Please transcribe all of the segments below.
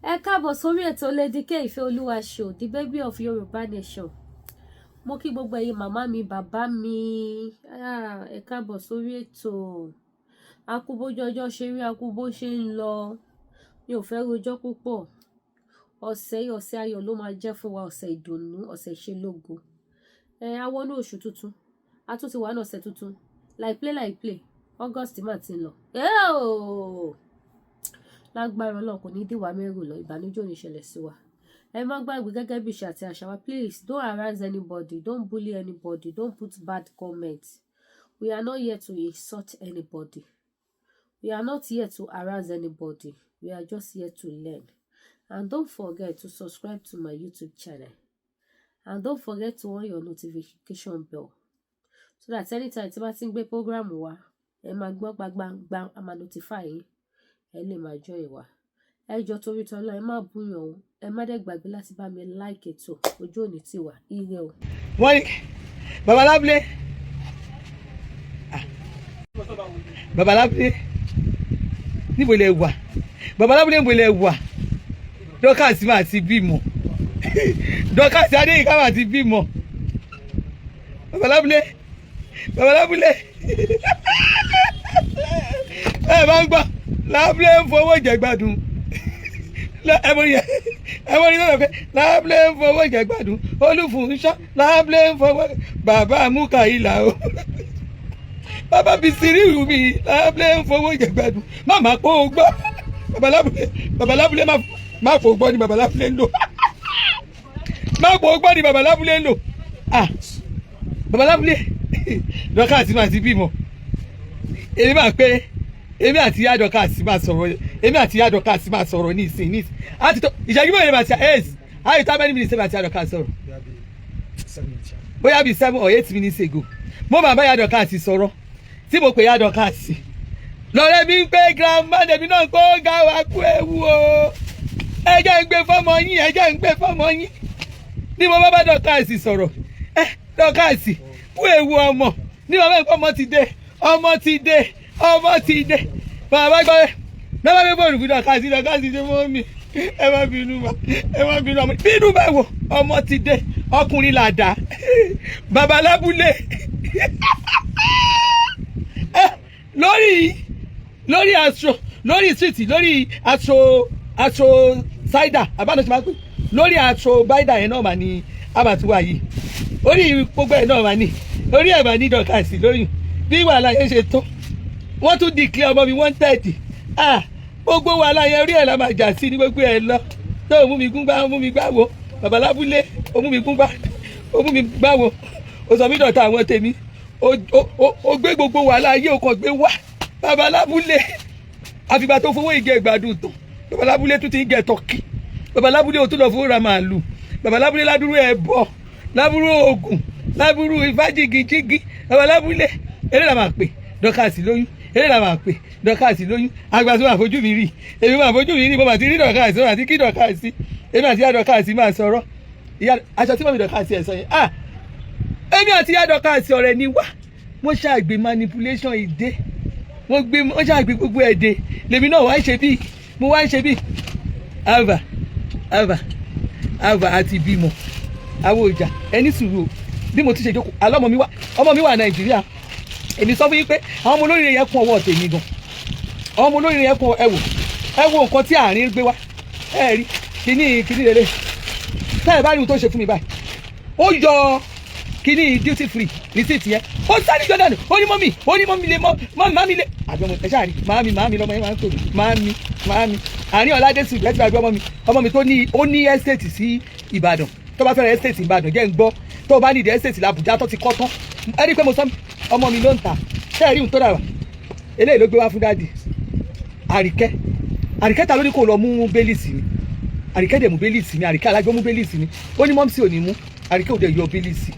Ẹ káàbọ̀ sórí ètò Lady K Ìfẹ́olúwa show, the baby of Yorùbá nation. Mo kí gbogbo ẹ̀yin màmá mi, bàbá mi. Ẹ káàbọ̀ sórí ètò. Akú bójú ọjọ́ ṣe rí, akú bó ṣe ń lọ. Mi ò fẹ́ rojọ́ púpọ̀. Ọ̀sẹ̀ ayọ̀ ló máa jẹ́ fún wa, ọ̀sẹ̀ ìdùnnú, ọ̀sẹ̀ ìṣelógo. A wọnú oṣù tuntun. A tún ti wà ní ọ̀sẹ̀ tuntun. Like play. August máa ti ń lọ. Lágbára Ọlọ́run kò ní dìwà mẹ́rù lọ, ìbànújẹ́ ò ní ṣẹlẹ̀ sí wa. Ẹ má gbàgbé gẹ́gẹ́ bí ìṣe àti àṣà wa, please don't harass anybody, don't bully anybody, don't put bad comments. We are not here to insult anybody. We are not here to harass anybody. We are just here to learn. And don't forget to subscribe to my YouTube channel. And don't forget to on your notification bell. So that anytime tí bá ti ń gbé program wa, ẹ máa gbọ́ gbàgbà, a máa notify yín. Ẹ lè máa join wa. Ẹ jọ̀ọ́ torí t'Ọlọ́run, ẹ má búyàn o. Ẹ má dẹ̀ gbàgbé láti bá mi like ètò. Ojú òní ti wà. Ire o. Wọ́n ní Baba Labule. Baba Labule. Níbo lẹ wà? Baba Labule níbo lẹ wà? Dorcas máa ti bímọ. Dorcas Adéyínká máa ti bímọ. Baba Labule. Baba Labule. Ẹ bá ń gbọ́. Labule ń fowó jẹgbádùn. Ẹmọ̀rí lọ́dọ̀ pé Labule ń fowó jẹgbádùn. Olúfúnṣọ́ Labule ń fowó. Bàbá Mukaila o. Bàbá Bisiriu mi Labule ń fowó jẹgbádùn. Màmá kó o gbọ́. Baba Labule má fò gbọ́ ni Baba Labule ń lò. Má fò gbọ́ ni Baba Labule ń lò. Baba Labule Dorcas máa ti bímọ. Èmi máa pé èmi àti ìyá Dorcas máa sọ̀rọ̀ ní ìsìn àti tó ìṣẹ́jú mẹ́rin máa ṣe how many minutes máa ti ìyá Dorcas sọ̀rọ̀ bóyá bí 7 or 8 minutes ago mo máa bá ìyá Dorcas sọ̀rọ̀ tí mo pè ìyá Dorcas lọ́rẹ́ mi ń pé grandma dèmi náà kó ga wá kú ewu o ẹ jẹ́ ń gbé fọ́mọ yín ní mo bá Dorcas sọ̀rọ̀ Dorcas kú ewu ọmọ ní mo bá ń pọ́ ọmọ ti dé bàbá gbọ́ bàbá mi bọ̀rù fún Dorcas ṣe mọ́ mi ẹ má bínú ọmọ bínú báwo ọmọ ti dé ọkùnrin làdá Baba Labule lórí street lórí aṣọ cider àbáná ṣe máa pè lórí aṣọ báìdà yẹn náà mà ní abàtúwà yìí orí gbogbo ẹ̀ náà mà ní orí ẹ̀ mà ní Dorcas lóyún bí wàhálà yẹn ṣe tó wọ́n tún declare ọmọ mi 130 gbogbo wàhálà yẹn orí ẹ̀ la máa jà sí ní gbogbo ẹ̀ lọ tó mú mi gbáwo Baba Labule ó mú mi gbáwo ó sọ mí dọ̀tá àwọn tèmi ó gbé gbogbo wàhálà ayé ó kàn gbé wá Baba Labule àfìgbà tó fowó ìgẹ̀ ìgbàdùn tán Baba Labule tún ti ń gẹ̀ tọ́kì Baba Labule ó tún lọ fowó ra màálù Baba Labule ládùúrú ẹbọ lábúrú oògùn lábúrú ìfájìgìjìgì Baba Labule eré la máa pè Dorcas lóyún eré la máa pè Dorcas lóyún àgbà tó máa fojú mi rí èmi máa fojú mi rí mo máa ti rí Dorcas mo máa ti kí Dorcas èmi àti ìyá Dorcas máa sọ̀rọ̀ ìyá aṣọ tí mo mi Dorcas ẹ̀ sọ yẹn èmi àti ìyá Dorcas ọ̀rẹ́ ni wá mo ṣàgbé manipulation ìdè mo ṣàgbé gbogbo ẹ̀dẹ̀ lèmi náà wá ń ṣe bí ava àti bímọ àwọn ọjà ẹni sùúrù bí mo ti ṣe jókòó ọmọ mi wà Nàìjíríà èmi sọ fún yín pé àwọn ọmọ olóríire yẹn kún ọwọ́ tèmi gan àwọn ọmọ olóríire yẹn kún ẹ wo nǹkan tí àárín gbé wá ẹ rí kíní lélẹ̀ táyà bá rí ohun tó ṣe fún mi báyìí ó yọ kíní duty free receipt yẹn ó sáré Jordan ó ní mọ́mí lè mọ́mí lè àbí ọmọ ẹ̀ ṣáà rí màámi lọ́mọ yẹn máa ń tò màámi àárín ọ̀làdé sùn lẹ́tí àbí ọmọ mi tó ní estate sí Ìbàdàn tó bá fẹ́ràn estate Ìbàdàn jẹ́ ń gbọ́ tó bá nídìí estate l'Àbújá tó ti kọ́ tán ẹ rí i pé mo sọ ọmọ mi ló ń ta ṣé ẹ rí ohun tó dàrà eléyìí ló gbé wá fún dáàdì àríkẹ́ ta ló ní kó lọ mú bélìsì mi àríkẹ́ dẹ̀ mú bélìsì mi àríkẹ́ alájọ mú bélìsì mi ó ní mọ́mísì ò ní mú àríkẹ́ ò dẹ̀ yọ bélìsì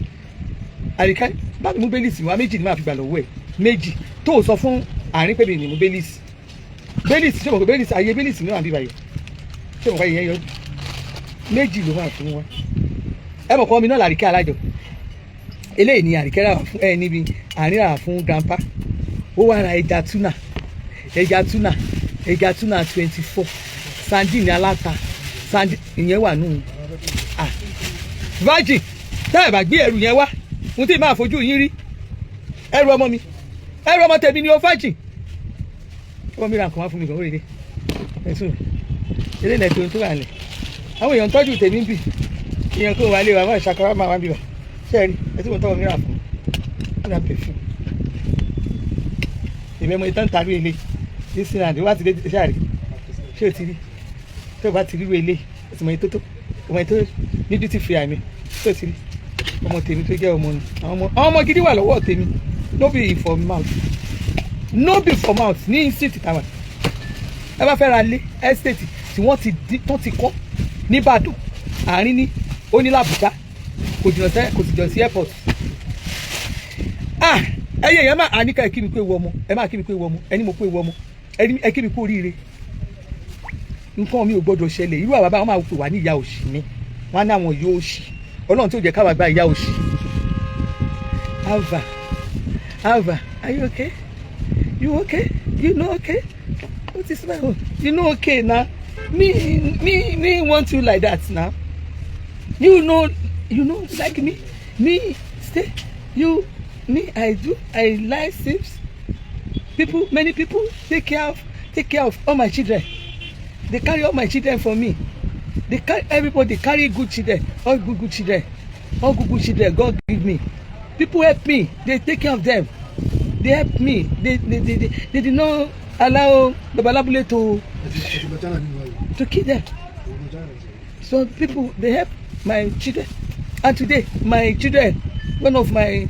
àríkẹ́ bá mi mú bélìsì wa méjì ni máa fi gbà lọ́wọ́ ẹ̀ méjì tó sọ fún àárín pé mi ní mú bélìsì ṣé mo kò bélìsì ayé bélìsì mi wà níbàyẹ̀ ṣé mo kọ́ ìyẹn yọ méjì ló máa fún wa ẹ mọ̀ kọ́ mi náà làríkẹ́ alájọ eléyìí ni àríkẹ́ rà fún ẹ níbi àárín rà fún grandpa ó wá ra ẹja túnà 24 sandine aláta sand ìyẹn wà nù virgin tá ẹ bá gbé ẹrù yẹn wá mo ti máa fojú yín rí ẹrù ọmọ mi ẹrù ọmọ tèmi ni ó virgin ọmọ mi ra nǹkan wá fún mi gan oríire ẹ̀sùn ilé ilẹ̀ tó wà lẹ̀ àwọn èèyàn ń tọ́jú tèmi ń bì èèyàn kó wà lé wa máa ṣàkàrà máa wá bí wa ṣé ẹ rí ẹ tí mo tọ́wọ́ mi rà fún mi rà pẹ̀ fún ìbẹ́ mo ìtàn tàbí ilé ní sinadi wá ti dé ṣáàrí ṣé o ti rí tí o bá ti ríru ilé ẹsìn mọ̀ ètò ọmọ ètò ní duty free àmì ṣé o ti rí ọmọ tèmi tó jẹ́ ọmọ ni àwọn ọmọ gidi wà lọ́wọ́ tèmi no be for mouth no be for mouth ní institute tàwa ẹ bá fẹ́ ra lé estate tí wọ́n ti kọ́ nìbàdàn àárín ní onílàbùjá kò jìnnà sí airport ẹyẹ yẹn máa àníkà ẹ kí mi pé wọ ọmọ ẹ máa kí mi pé wọ ọmọ ẹni mo pé wọ ọmọ ẹ kí mi kú oríire nǹkan mi ò gbọdọ̀ ṣẹlẹ̀ irú àwọn báwọn máa pè wá ní ìyá òṣì ni wọn á ní àwọn yóò ṣì ọlọ́run tí ò jẹ́ káwa gba ìyá òṣì. Alva are you okay? You okay? You know okay? What is my own? You know okay now? Me want you like that now. You know like me stay you. Me, I like sips. Many people take care of all my children. They carry all my children for me. Everybody carry good children, all good children, God give me. People help me. They take care of them. They help me. They did not allow the Labule to kill them. So people they help my children. And today my children, one of my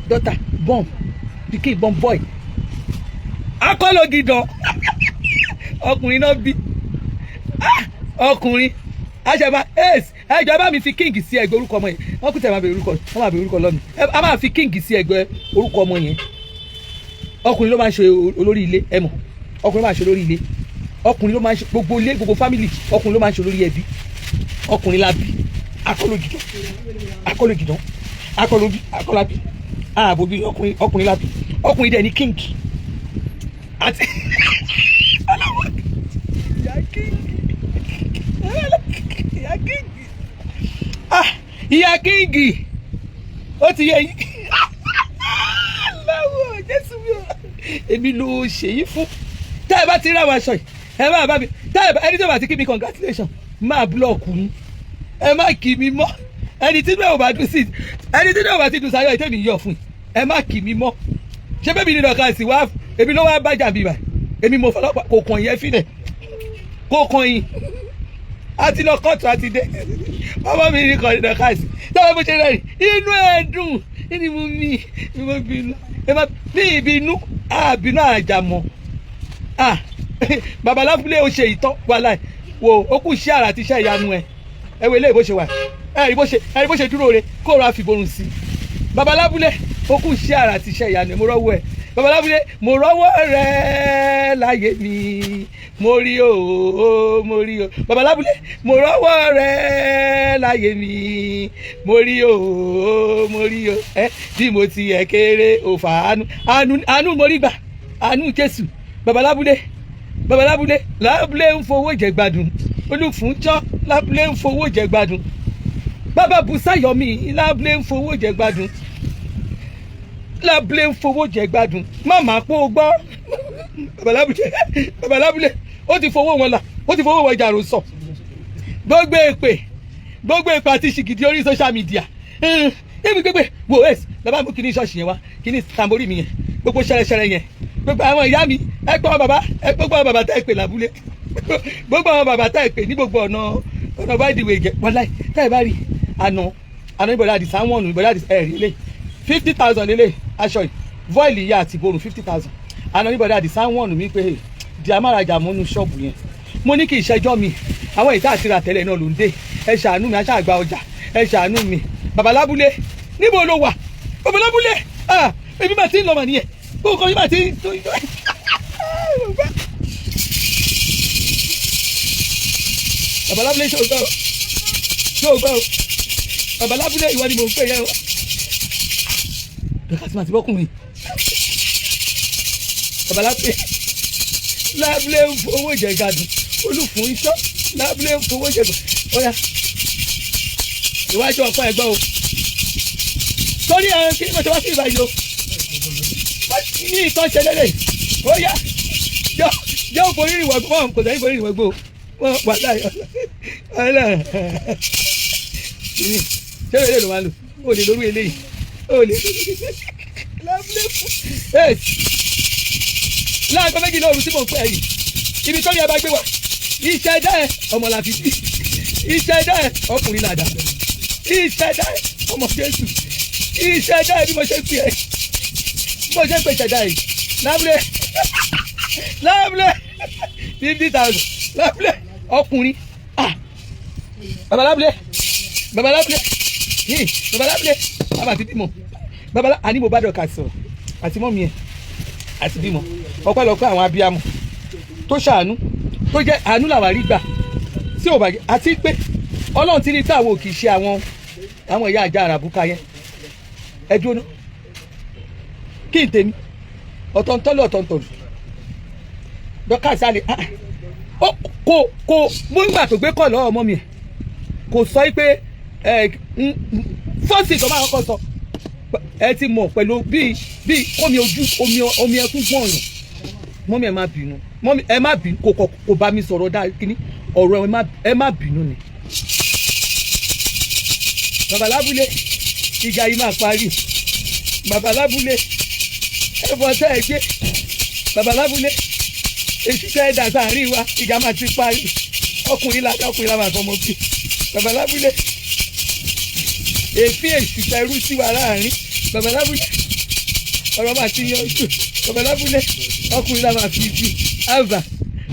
daughter born pikin born boy akọlọ gidan ọkùnrin náà bí ọkùnrin àjẹbá ẹjọba mi fi king sí ẹgbẹ́ orúkọ ọmọ yẹn wọn kú tẹ máa bẹ orúkọ lọnà a máa fi king sí ẹgbẹ́ orúkọ ọmọ yẹn ọkùnrin ló máa ń ṣe olórí ilé ẹ mọ̀ ọkùnrin máa ń ṣe olórí ilé ọkùnrin ló máa ń ṣe gbogbo ilé gbogbo family ọkùnrin ló máa ń ṣe olórí ẹbí ọkùnrin lábí akọlọ gidan akọlábí ààbò bí ọkùnrin lábí ọkùnrin dẹ̀ ní king àti ìyá king ó ti yẹ yín lọ́wọ́ jésù mi ò èmi ló ṣe yín fún tá ẹ bá ti rí àwọn aṣọ yìí ẹ máa bá mi tá ẹ bá ẹni tó bá ti kí mi congratulation máa búlọ̀kù yín ẹ má kì mí mọ́ ẹni tí náà ò bá dùn sí ẹni tí náà ò bá ti dùn sáyọ ìtẹ́mi yọ fún ẹ má kì mí mọ́ ṣé bẹ́ẹ̀ mi nínú ọ̀ka ẹ̀sìn wá èmi ló wá bájà bíbà èmi mo fọlọ́pàá kò kàn yẹn fílẹ̀ kò kàn yín àti lọ kóòtù àti dé ọmọ mi ní kàn nínú ọ̀ka ẹ̀sìn táwọn bó ṣe rẹ̀ inú ẹ̀ dùn ẹni mo mo bínú ní ìbínú àbínú àjàmọ́ bàbá Lábúlé ó ṣe ìtọ́ wàhálà wo ó kù iṣẹ́ àrà àti iṣẹ́ ìyanu ẹ̀ ẹ wo eléyìí bó ṣe wà ẹ̀rí bó ṣe dúró re kó ra fìborùn sí bàbá Lábúlé ó kù iṣẹ́ àrà àti iṣẹ́ ìyanu ẹ̀ mo rọ́wọ́ ẹ̀ bàbá Lábúlé mo rọ́wọ́ rẹ̀ láyé mi mo rí o bàbá Lábúlé mo rọ́wọ́ rẹ̀ láyé mi mo rí o bí mo ti yẹ kéré òfà àánú mo rí gbà àánú Jésù bàbá Lábúlé ń fowó jẹ gbádùn olùfúnjọ Lábúlé ń fowó jẹ gbádùn bàbá Bùsáyọ̀mí Lábúlé ń fowó jẹ gbádùn Lábúlé ń fowó jẹ gbádùn màmá pọ̀ gbọ́ bàbá Lábúlé ó ti fowó wọn là ó ti fowó wọn ìjàrò sọ gbogbo èpè àti ṣìgìdì orí social media èmi gbégbé wo ẹs bàbá mú kíní ṣọ́ọ̀ṣì yẹn wá kíní tambori mi yẹn gbogbo ṣẹrẹṣẹrẹ yẹn gbogbo àwọn ìyá mi gbogbo àwọn bàbá tá ẹ pè Lábúlé gbogbo àwọn bàbá tá ẹ pè ní gbogbo ọ̀nà bá ìdìwé jẹ wọ́n láì tá ẹ bá rí àná ìbọ̀dá àdìsá wọ̀nù ìbọ̀dá àdìsá ẹ̀rí lé 50,000 lélẹ̀ aṣọ yìí voil ìyá àti ìborùn 50,000 àná ìbọ̀dá àdìsá wọ̀nù wípé di amárajà mọ́nú ṣọ́ọ̀bù yẹn mo ní kí ìṣẹ́jọ́ mi àwọn ìta àti ìràtẹ́lẹ̀ náà ló ń dé ẹ ṣàánú mi aṣáàgbà ọjà ẹ ṣàánú mi bàbá Lábúlé níbo ló wà bàbá Lábúlé èmi máa ti ń lọ mà nìyẹn bó kọ́ mi máa ti ń tó ìjọ bàbá Lábúlé ṣé o gbọ́ bàbá Lábúlé ìwọ ni mò ń pè yẹn o dọ́kà tí màá ti bọ́kùnrin bàbá Lábúlé ń fowó ìjẹ̀gàdùn olùfún iṣọ́ Lábúlé ń fowó jẹ̀gbọ́n ó yá ìwájú ọ̀pọ̀ ẹ̀gbọ́n o torí àwọn kí ni mo ṣe wá sí ìbàyìí o ní ìtàn ṣẹlẹ̀ lè ó yá yóò forí ìwọ̀gbọ́n wọn kò sẹ́yìn forí ìwọ̀gbọ́n wọn wà láyọ̀ ọ̀la ṣé ìwé ló máa lò ó lè lórí eléyìí ó lè Lábúlé fún láàgbọ́n méjì lóru tí mò ń pẹ́ yìí ibi tó yẹ bá gbé wa ìṣẹ̀dá ẹ̀ ọmọ làfi sí ìṣẹ̀dá ẹ̀ ọkùnrin làdà ìṣẹ̀dá ẹ̀ ọmọ Jésù ìṣẹ̀dá ẹ̀ bí mo ṣe ń pè ẹ́ bí mo ṣe ń pè ìṣẹ̀dá ẹ̀ Lábúlé 50,000 Lábúlé ọkùnrin baba Lábúlé baba ti bímọ baba àní mo bá dọ̀ka sọ̀rọ̀ àti mọ́mí ẹ̀ àti bímọ ọpẹ́lọpẹ́ àwọn abiyamọ tó ṣàánú tó jẹ́ àánú làwọn àrí gbà tí ò bàjẹ́ àti pé Ọlọ́run ti ní táwọn ò kì í ṣe àwọn ìyá àjà àràbùkà yẹn ẹ dúró ná kí n tèmi ọ̀tọ̀ntọ́lọ̀ ọ̀tọ̀ntọ̀lù dọ́kà sálẹ̀ kò mú ìgbà tó gbé kọ̀ lọ́wọ́ ọmọ mi ẹ̀ kò sọ pé fọ́ọ̀sì tó máa kọ́kọ́ sọ ẹ ti mọ̀ pẹ̀lú bíi omi ẹkún gbọ̀n yàn mọ́mí ẹ má bínú mọ́mí ẹ má bínú kò bá mi sọ̀rọ̀ dáa kíní ọ̀rọ̀ ẹ má bínú ni. Baba Lábúlé ìjà yìí máa parí Baba Lábúlé ẹ̀fọ́ tẹ́ ẹ gbé Baba Lábúlé èsì tẹ́ ẹ dà sáàrin wa ìjà máa ti parí ọkùnrin la máa fọmọ bí Baba Lábúlé èéfín èsì tẹ́rú sí wa láàrin Baba Lábúlé ọ̀rọ̀ máa ti yanjú Baba Lábúlé ọkùnrin la máa fi bí àbà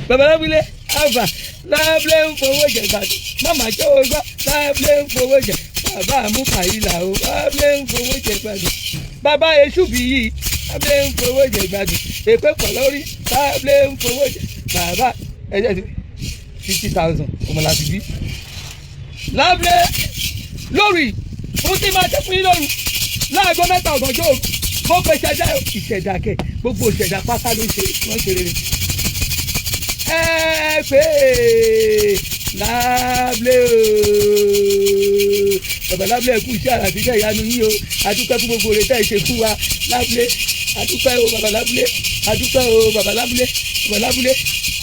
Baba Lábúlé àbà Lábúlé ń fowó jẹ gbàdúrà mama jẹ́ o gbá Lábúlé ń fowó jẹ bàbá àmúkàyílà o Lábúlé ń fowó jẹ gbàdúrà bàbá èṣù bí yìí Lábúlé ń fowó jẹ gbàdúrà èpè pọ̀ lórí Lábúlé ń fowó jẹ bàbá ẹ̀jẹ̀ ti 50,000 ọmọlàbí bí Lábúlé lórí fún tí máa tẹ́ fún yín lóru láàgbọ́ 3 ọ̀gànjọ́ òru mo pe ìṣẹ̀dá kẹ gbogbo ìṣẹ̀dá pátá ló ṣe wọ́n ṣe rere ẹ pé Lábúlé o Baba Lábúlé kú iṣẹ́ àràbíṣẹ́ ìyanu yín o adúpẹ́ fún gbogbo rẹ̀ tẹ́ ẹ ṣe fún wa Lábúlé adúpẹ́ o Baba Lábúlé adúpẹ́ o Baba Lábúlé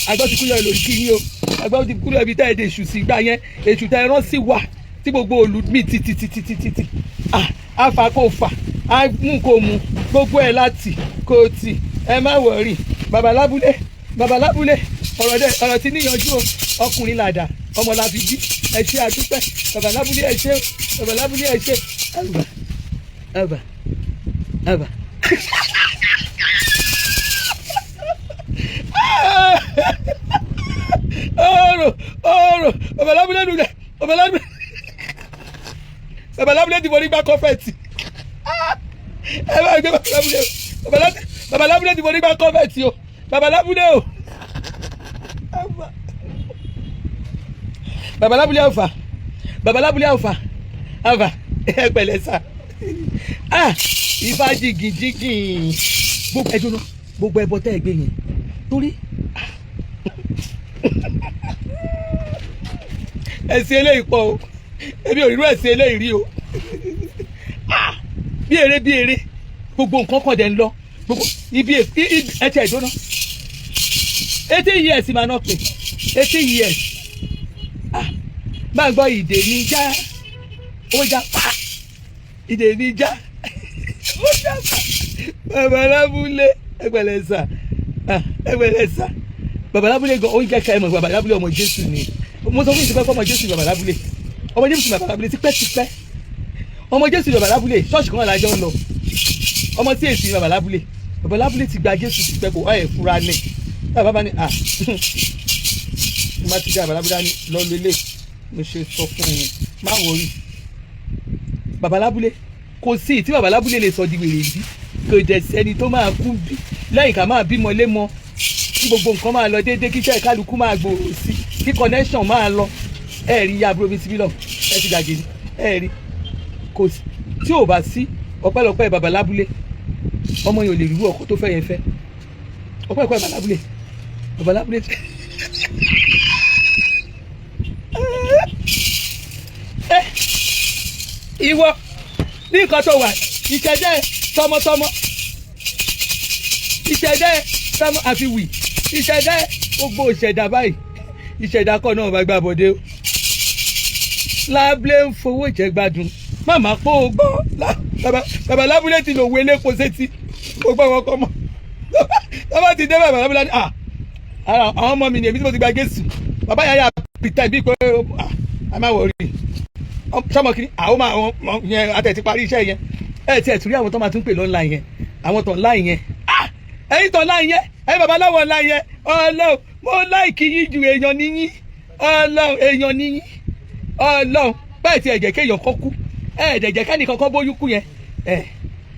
agbọ́ ti kúrò lórí kí yín o agbọ́ ti kúrò ibi tẹ́ ẹ dé èṣù sí gbà yẹn èṣù tẹ́ ẹ rán sí wa tí gbogbo òlu mi títí àfà kò fà á mú kò mú gbogbo ẹ̀ láti kò tì ẹ má wọ̀rì Baba Lábúlé ọ̀rọ̀ ti níyanjú o ọkùnrin làdà ọmọ làbí bí ẹ ṣe àdúpẹ́ Baba Lábúlé ẹ ṣe Baba Lábúlé ẹ ṣe àbà ọ̀rọ̀ Baba Lábúlé nulẹ̀ Baba Lábúlé ti forí gbá kọ́fẹ̀tì ẹ bá gbé Baba Lábúlé ti forí gbá kọ́fẹ̀tì o Baba Lábúlé o Baba Lábúlé ọ̀fà àfà ẹ pẹ̀lẹ́ sà ìfà jìgìjìgì gbogbo ẹjọ́ náà gbogbo ẹbọ tẹ́ ẹ gbé yẹn torí ẹ̀sìn eléyìí pọ̀ o èmi ò rí irú ẹ̀sìn eléyìí rí o bí eré gbogbo nǹkan kan dẹ̀ ń lọ gbogbo ibi ẹ̀tí ẹ̀jọ́ náà 18 years máa náà pè 18 years máa gbọ́ ìdè ní já ó já pa ìdè ní já ó já pa Baba Lábúlé ẹgbẹ̀lẹ̀ sà Baba Lábúlé gan oúnjẹ ká ẹ mọ̀ Baba Lábúlé ọmọ Jésù ni mo sọ fún ìṣẹ́fẹ́ fún ọmọ Jésù Baba Lábúlé ọmọ Jésù Baba Lábúlé tipẹ́tipẹ́ ọmọ Jésù Baba Lábúlé ṣọ́ọ̀ṣì kan lájọ́ ń lọ ọmọ tí èsì Baba Lábúlé ti gba Jésù tipẹ́ kò wáyé fúra ní bàbá bá ní má ti dá Baba Lábúlé ní lọ lélẹ̀ mo ṣe sọ fún yín má wọrí Baba Lábúlé kò sí tí Baba Lábúlé lè sọ di wèrè bí kò dẹ̀ sẹ́ni tó máa kú bí lẹ́yìn ká máa bímọ lémọ kí gbogbo nǹkan máa lọ déédéé kí iṣẹ́ kálukú máa gbòòrò sí kí connection máa lọ rí àbúrò mi síbí lọ ẹ ti dàgé ni rí kò sí tí ò bá sí ọpẹ́lọpẹ́ Baba Lábúlé ọmọ yẹn ò lè rú ọkọ tó fẹ́ yẹn fẹ́ ọpẹ́lọpẹ́ Baba Lábúlé ìwọ ní nǹkan tó wà ìṣẹ̀dẹ̀ tọmọtọmọ ìṣẹ̀dẹ̀ tọmọ àfiwì ìṣẹ̀dẹ̀ gbogbo ìṣẹ̀dá báyìí ìṣẹ̀dá kọ́ náà bá gbà bọ́dé o Labule ń fowó jẹ gbádùn màmá pọ̀ ó gbọ́ bàbá Labule ti lò wé lépo sétí ó gbọ́ wọn kọ́ mọ́ bàbá ti dé bàbá Labule àwọn ọmọ mi ni èmi tí mo ti gba Jésù bàbá yàrá pìtẹ́ bíi pé a máa wọ̀ rí sọmọ kiri àwọn máa yẹn àtẹ̀tí parí iṣẹ́ yẹn tí ẹ̀ tún rí àwọn tó máa tún pè lọ́nà yẹn àwọn tó ńlá yẹn ẹ̀yin tó ńlá yẹn ẹ̀yin babaláwo ńlá yẹn Ọlọ́run mo láìkí yín ju èèyàn níyín Ọlọ́run èèyàn níyín Ọlọ́run báyìí tí ẹ̀jẹ̀ kéèyàn kọ́ kú ẹ̀ẹ́dẹ̀jẹ̀ kẹ́ni kankan bóyú kú yẹn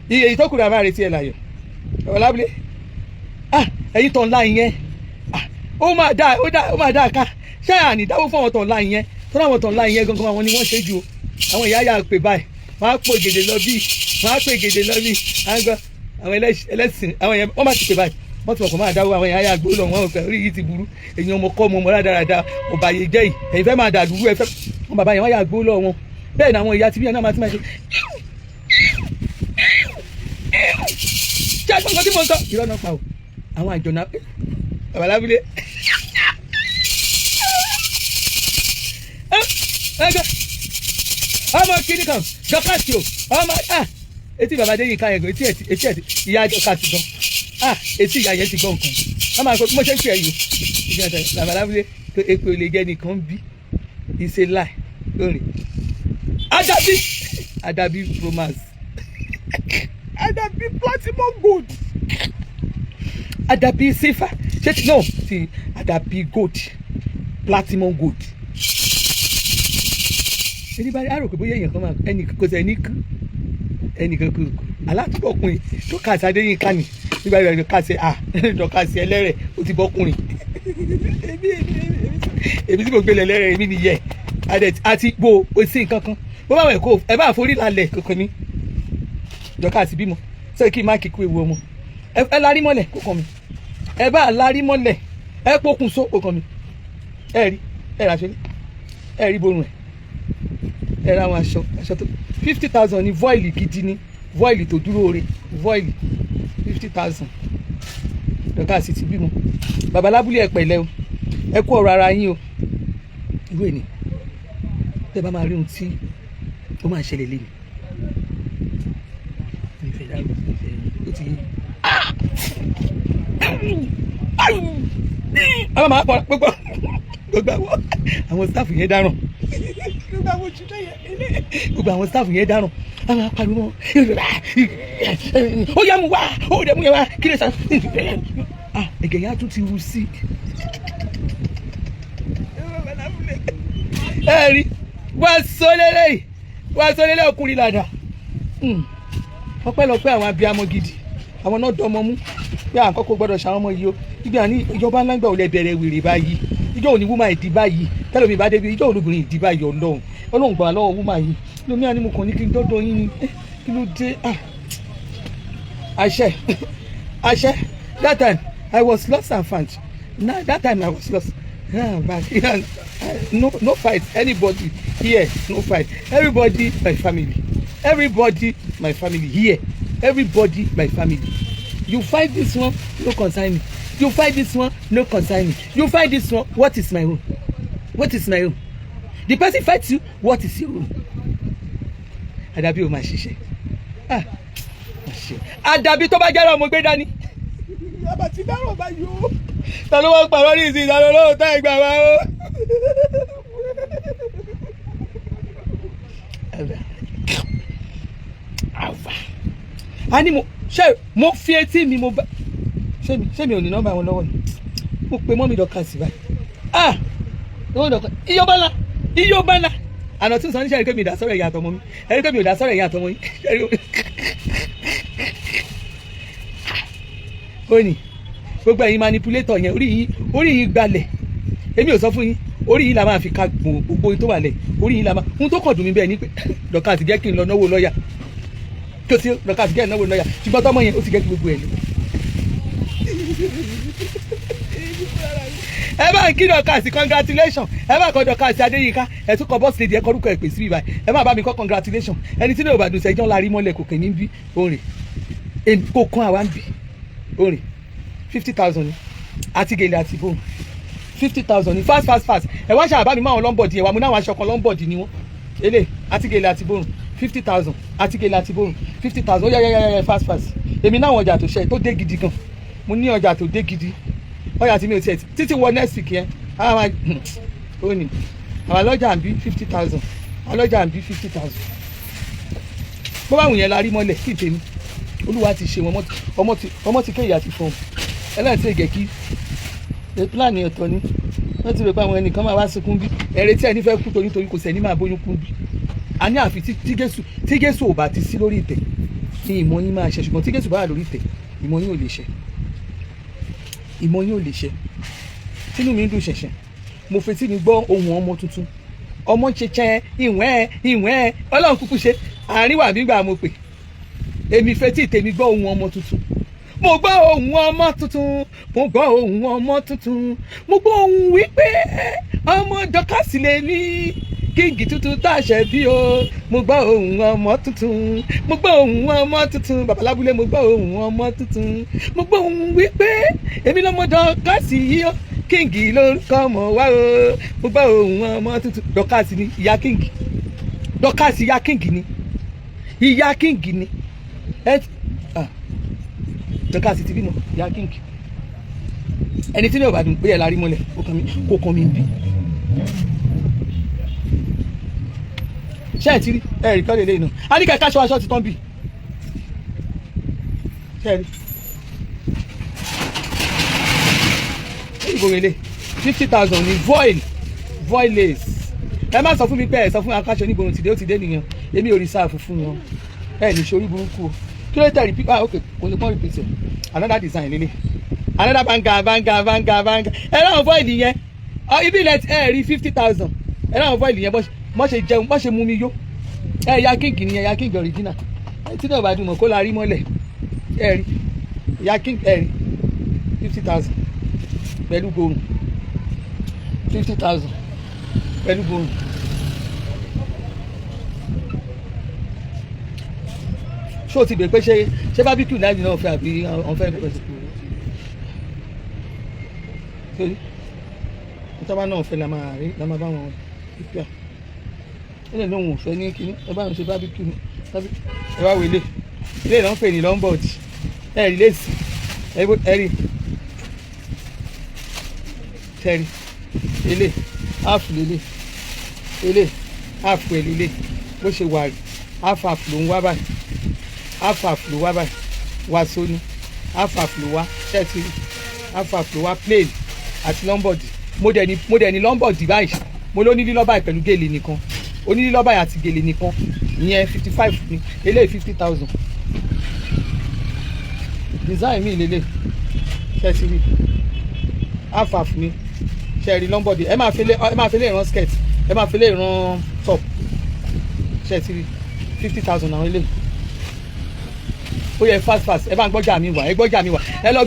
iye ìtọ́kùnrin àbá retí ẹ̀ láyọ̀ Labule ẹ̀yin tó ńlá yẹn ó máa dá ká ṣé àní dáwó fún àwọn tó ńlá yẹn tó láwọn tó ńlá yẹn gangan àwọn ni wọ́n ṣe jù àwọn ìyá yà pè báyìí wọ́n á pò gèdè lọ bí àwọn ẹlẹ́sìn àwọn yẹn wọ́n má ti pè báyìí wọ́n ti mọ̀ kó máa dáwọ́ àwọn ìyá yà gbó lọ wọn òkè orí yìí ti burú èyàn ọmọ kọ́ ọmọ rádaràda ọ̀bàyè jẹ́ yìí ẹ̀yin fẹ́ máa dàdúrú ẹ fẹ́ wọn bàbá yẹn wọ́n yà gbó lọ wọn bẹ́ẹ̀ ni àwọn ìyá tí bí yẹn náà máa ti máa ṣe ṣé àgbọ̀ngàn tí mo sọ irọ́ náà pa o àwọn àjọ náà bàbá Labule ọmọ kìíní kan jọkàtì o ọmọ etí bàbá dé yìí ká yẹn gan etí ẹ ìyá jọkàtì gan etí ìyá yẹn ti gbọ́ nǹkan ọmọ àgbẹ̀ mo ṣe ń pè é yìí bàbá Labule tó epo lè jẹ́ nìkan bí ìṣe láì lórí Adabi romance Adabi platinum gold Adabi silver ṣé ti no ti Adabi gold platinum gold anybody arò pé bóyá èèyàn kan máa ẹnì kò sẹ ẹnìkan kò alátúbọ̀kùnrin tó kà sí Adéyínká ni nígbà yẹn ká sí dọ̀ka sí ẹlẹ́rẹ̀ ó ti bọ́kùnrin èmi tí mo gbé lẹ́lẹ́rẹ̀ èmi nìyẹn àti gbó o sí nǹkan kan bó bá wẹ̀ kó ẹ bá forí lálẹ̀ kankan ní dọ̀ka sí bímọ sọ kí n má kíkú ewu ọmọ ẹ lárí mọ́lẹ̀ kó kàn mí ẹ bá lárí mọ́lẹ̀ ẹ pokùn só kó kàn mí ẹ rí ẹ rà ṣe ẹ rí borun ẹ ẹ ra àwọn aṣọ tó 50,000 ní voile gidi ní voile tó dúró re voile 50,000 dọ̀ka sì ti bímọ bàbá Labule ẹ pẹ̀lẹ́ o ẹ kú ọ̀rọ̀ ara yín o irú èní tẹ́ bá máa rí ohun tí ó máa ṣẹlẹ̀ lé mi ìfẹ́ dáàbò ó ti àwọn máa pọ̀ gbogbo àwọn staff yẹn dáràn gbogbo àwọn staff yẹn dáràn àwọn apariwo ó yá mu wá ó dẹ̀ mú yẹn wá kí lè sá ẹ̀gẹ̀ yẹn á tún ti ru sí ẹ rí wá sólélé ọkùnrin làdà ọpẹ́lọpẹ́ àwọn abiyamọ gidi àwọn náà dọmọ mú pé àkọ́kọ́ gbọ́dọ̀ ṣàwọn ọmọ yìí o ibi àní ìjọba ńlá gbà ò lè bẹ̀rẹ̀ wèrè báyìí ìjọ òní wúmà ìdí báyìí tẹ́lómi bá débi ìjọ olóbìnrin ìdí báyìí ọlọ́run gbà lọ́wọ́ wúmà yìí lómi àní mo kàn ní kí n dọ́dọ̀ yín ni kí ló dé àṣẹ that time I was lost and found now that time I was lost but no fight anybody here no fight everybody my family here everybody my family you fight this one no concern me you fight this one no concern me you fight this one what is my own the person fights you what is your own Adabi o ma ṣiṣẹ́ Adabi tó bá jẹ́rọ mo gbé dání yàbá ti dárò bá yó ta ló wá pàrọ̀ ní ìsìn ìdáná lọ́wọ́ tá ìgbà wa o. a ní mo fi etí mi mo bá ṣé mi ò ní nọ́mbà wọn lọ́wọ́ ni mo pe mọ́mí dọ́ka sí báyìí owó dọ́ka iyọ́bánà àná tí n sọ ní sẹ́yìn pé mi ò dá sọ́rọ̀ ẹ̀yà àtọmọ mi ẹ̀rí pé mi ò dá sọ́rọ̀ ẹ̀yà àtọmọ yín ó ní gbogbo ẹ̀yin manipulator yẹn orí yìí gbalẹ̀ èmi ò sọ fún yín orí yìí la máa fi ka gbogbo tó wà lẹ̀ orí yìí la máa ohun tó kàn dùn mí bẹ́ẹ̀ ni pé dọ́ka ti jẹ́ kí n lọ náwó lọ́ọ̀yà tó ti dọ́ka ti jẹ́ ìnáwó lọ́ọ̀yà ṣùgbọ́n tọ́mọ yẹn ó ti jẹ́ kí gbogbo ẹ̀ lọ. ẹ bá ń kí Dorcas congratulation, ẹ bá kọ Dorcas Adéyínká, ẹ tún kọ boss lady, ẹ kọ orúkọ ẹ pè sí ibà, ẹ má bá mi kọ congratulation. Ẹni tí ní òbàdùn sẹjọ́ la rí mọ́lẹ̀ kò kàn ní bí orin kò kàn àwa ń bí orin 50,000 ni àti gèlè àti bò 50,000 ni fast ẹ wá ṣàbá mi máa wọn lọ́nbọ̀dì ẹ wà mú náà aṣọ kan lọ́nbọ̀dì ni wọ́n ele àti gèlè àti bò 50,000 àti gèlè àti bò 50,000 ó yẹ fast èmi náà wọn ọjà tó ṣe tó dé gidi gan, mo ní ọjà tó dé gidi, ọjà tí mi ò tiẹ̀ títí wọ next week yẹn àwọn ó ní àwọn ọlọ́jà ń bí 50,000 ọlọ́jà ń bí 50,000 bó bá wùn yẹn la rí mọ́lẹ̀ kí n tèmi olúwa ti ṣe wọn ọmọ ti kéèyà ti fún un ẹlẹ́yìn tí ègè kí pílánì ọ̀tọ̀ ni wọ́n ti rò pé àwọn ẹnìkan máa wá sunkún bí ẹ̀rẹ́ tí ẹni fẹ́ kú torí kò sẹ́ni máa bóyún kú bí a ní àfi tí Jésù ò bá ti sí lórí ìtẹ́ ní ìmọ̀ yín máa ṣe, ṣùgbọ́n tí Jésù bá wà lórí ìtẹ́ ìmọ̀ yín ò lè ṣe, ìmọ̀ yín ò lè ṣe. Tínú mi ń dùn ṣẹ̀ṣẹ̀ mo fetí mi gbọ́ ohùn ọmọ tuntun, ọmọ ṣẹṣẹ ìwẹ́ Ọlọ́run kúkú ṣe àárín wà nígbà mo pè èmi fetí tèmi gbọ́ ohùn ọmọ tuntun, mo gbọ́ ohùn ọmọ tuntun, mo gbọ́ ohùn ọmọ tuntun, mo gbọ́ ohùn wípé ọmọ Dorcas lè ní kíngì tuntun tá a ṣẹ̀ bí o, mo gbọ́ ohùn ọmọ tuntun, mo gbọ́ ohùn ọmọ tuntun, bàbá Lábúlé mo gbọ́ ohùn ọmọ tuntun, mo gbọ́ ohùn wípé èmi lọ́mọ Dorcas yìí o, kíngì lórúkọ ọmọ wa o, mo gbọ́ ohùn ọmọ tuntun. Dorcas ni ìyá kíngì, Dorcas ìyá kíngì ni, ìyá kíngì ni Dorcas ti bímọ ìyá kíngì. Ẹni tí ní òbàdùn pé ẹ la rí mọ́lẹ̀ kó kàn mí bí. Ṣé ẹ ti rí ẹ rí kọ́lé lẹ́yìn náà a ní kẹ́kẹ́ aṣọ ti tán bì. Ṣé ẹ rí ìbò rẹ̀lẹ̀ 50,000 ní voil lace. Ẹ má sọ fún mi pé ẹ sọ fún akáṣọ onígbòrò tìdé ó ti dé nìyẹn, èmi ò rí sáà fún wọn ẹ ní sori burúkú o. Kí ló tẹ̀ repeat ok kò ní pọ́n repeat another design lélẹ̀ another banga ẹ láwọn voil yẹn ibi ilẹ̀ ẹ rí 50,000 ẹ láwọn voil yẹn bọ́ ṣe jẹun bọ́ ṣe mú mi yó ẹ ya king nìyẹn ya king original tí náà bá dùn mọ́ kó la rí mọ́lẹ̀ ẹ rí ya king ẹ rí 50,000 pẹ̀lú gbòòrùn 50,000 pẹ̀lú gbòòrùn. Ṣé o ti bèèrè pé ṣé barbecue náà náà fẹ́ àbí ọ̀fẹ́ pẹ̀sìkù sórí ìtọ́ba náà fẹ́ la máa bá wọn pípẹ́ ilé náà wọn ò fẹ́ ní kíní ẹ bá wọn ṣe barbecue ẹ wá wo ilé náà ń pè ní lombard ẹ rí lẹ́sì ẹ rí tẹ́rí ilé áàfù lélẹ̀ ilé áàfù ẹ̀ lélẹ̀ bó ṣe wà rí áàfù ló ń wá báyìí half ló wá báyìí wá sóní half ló wá ṣẹ́ẹ̀tì half ló wá plain àti lombard mo dẹ̀ ní lombard báyìí mo ló ní lílọ́ báyìí pẹ̀lú gèlè nìkan onílílọ́ báyìí àti gèlè nìkan ìyẹn 55 ní eléyìí 50,000 design mi lélẹ̀ ṣẹ́ẹ̀tì rí half ní ṣẹ́ẹ̀rí lombard ẹ máa fi lè rán skirt ẹ máa fi lè rán top ṣẹ́ẹ̀tì rí 50,000 àwọn eléyìí ó yẹ fast ẹ bá ń gbọ́jà mi wá ẹ lọ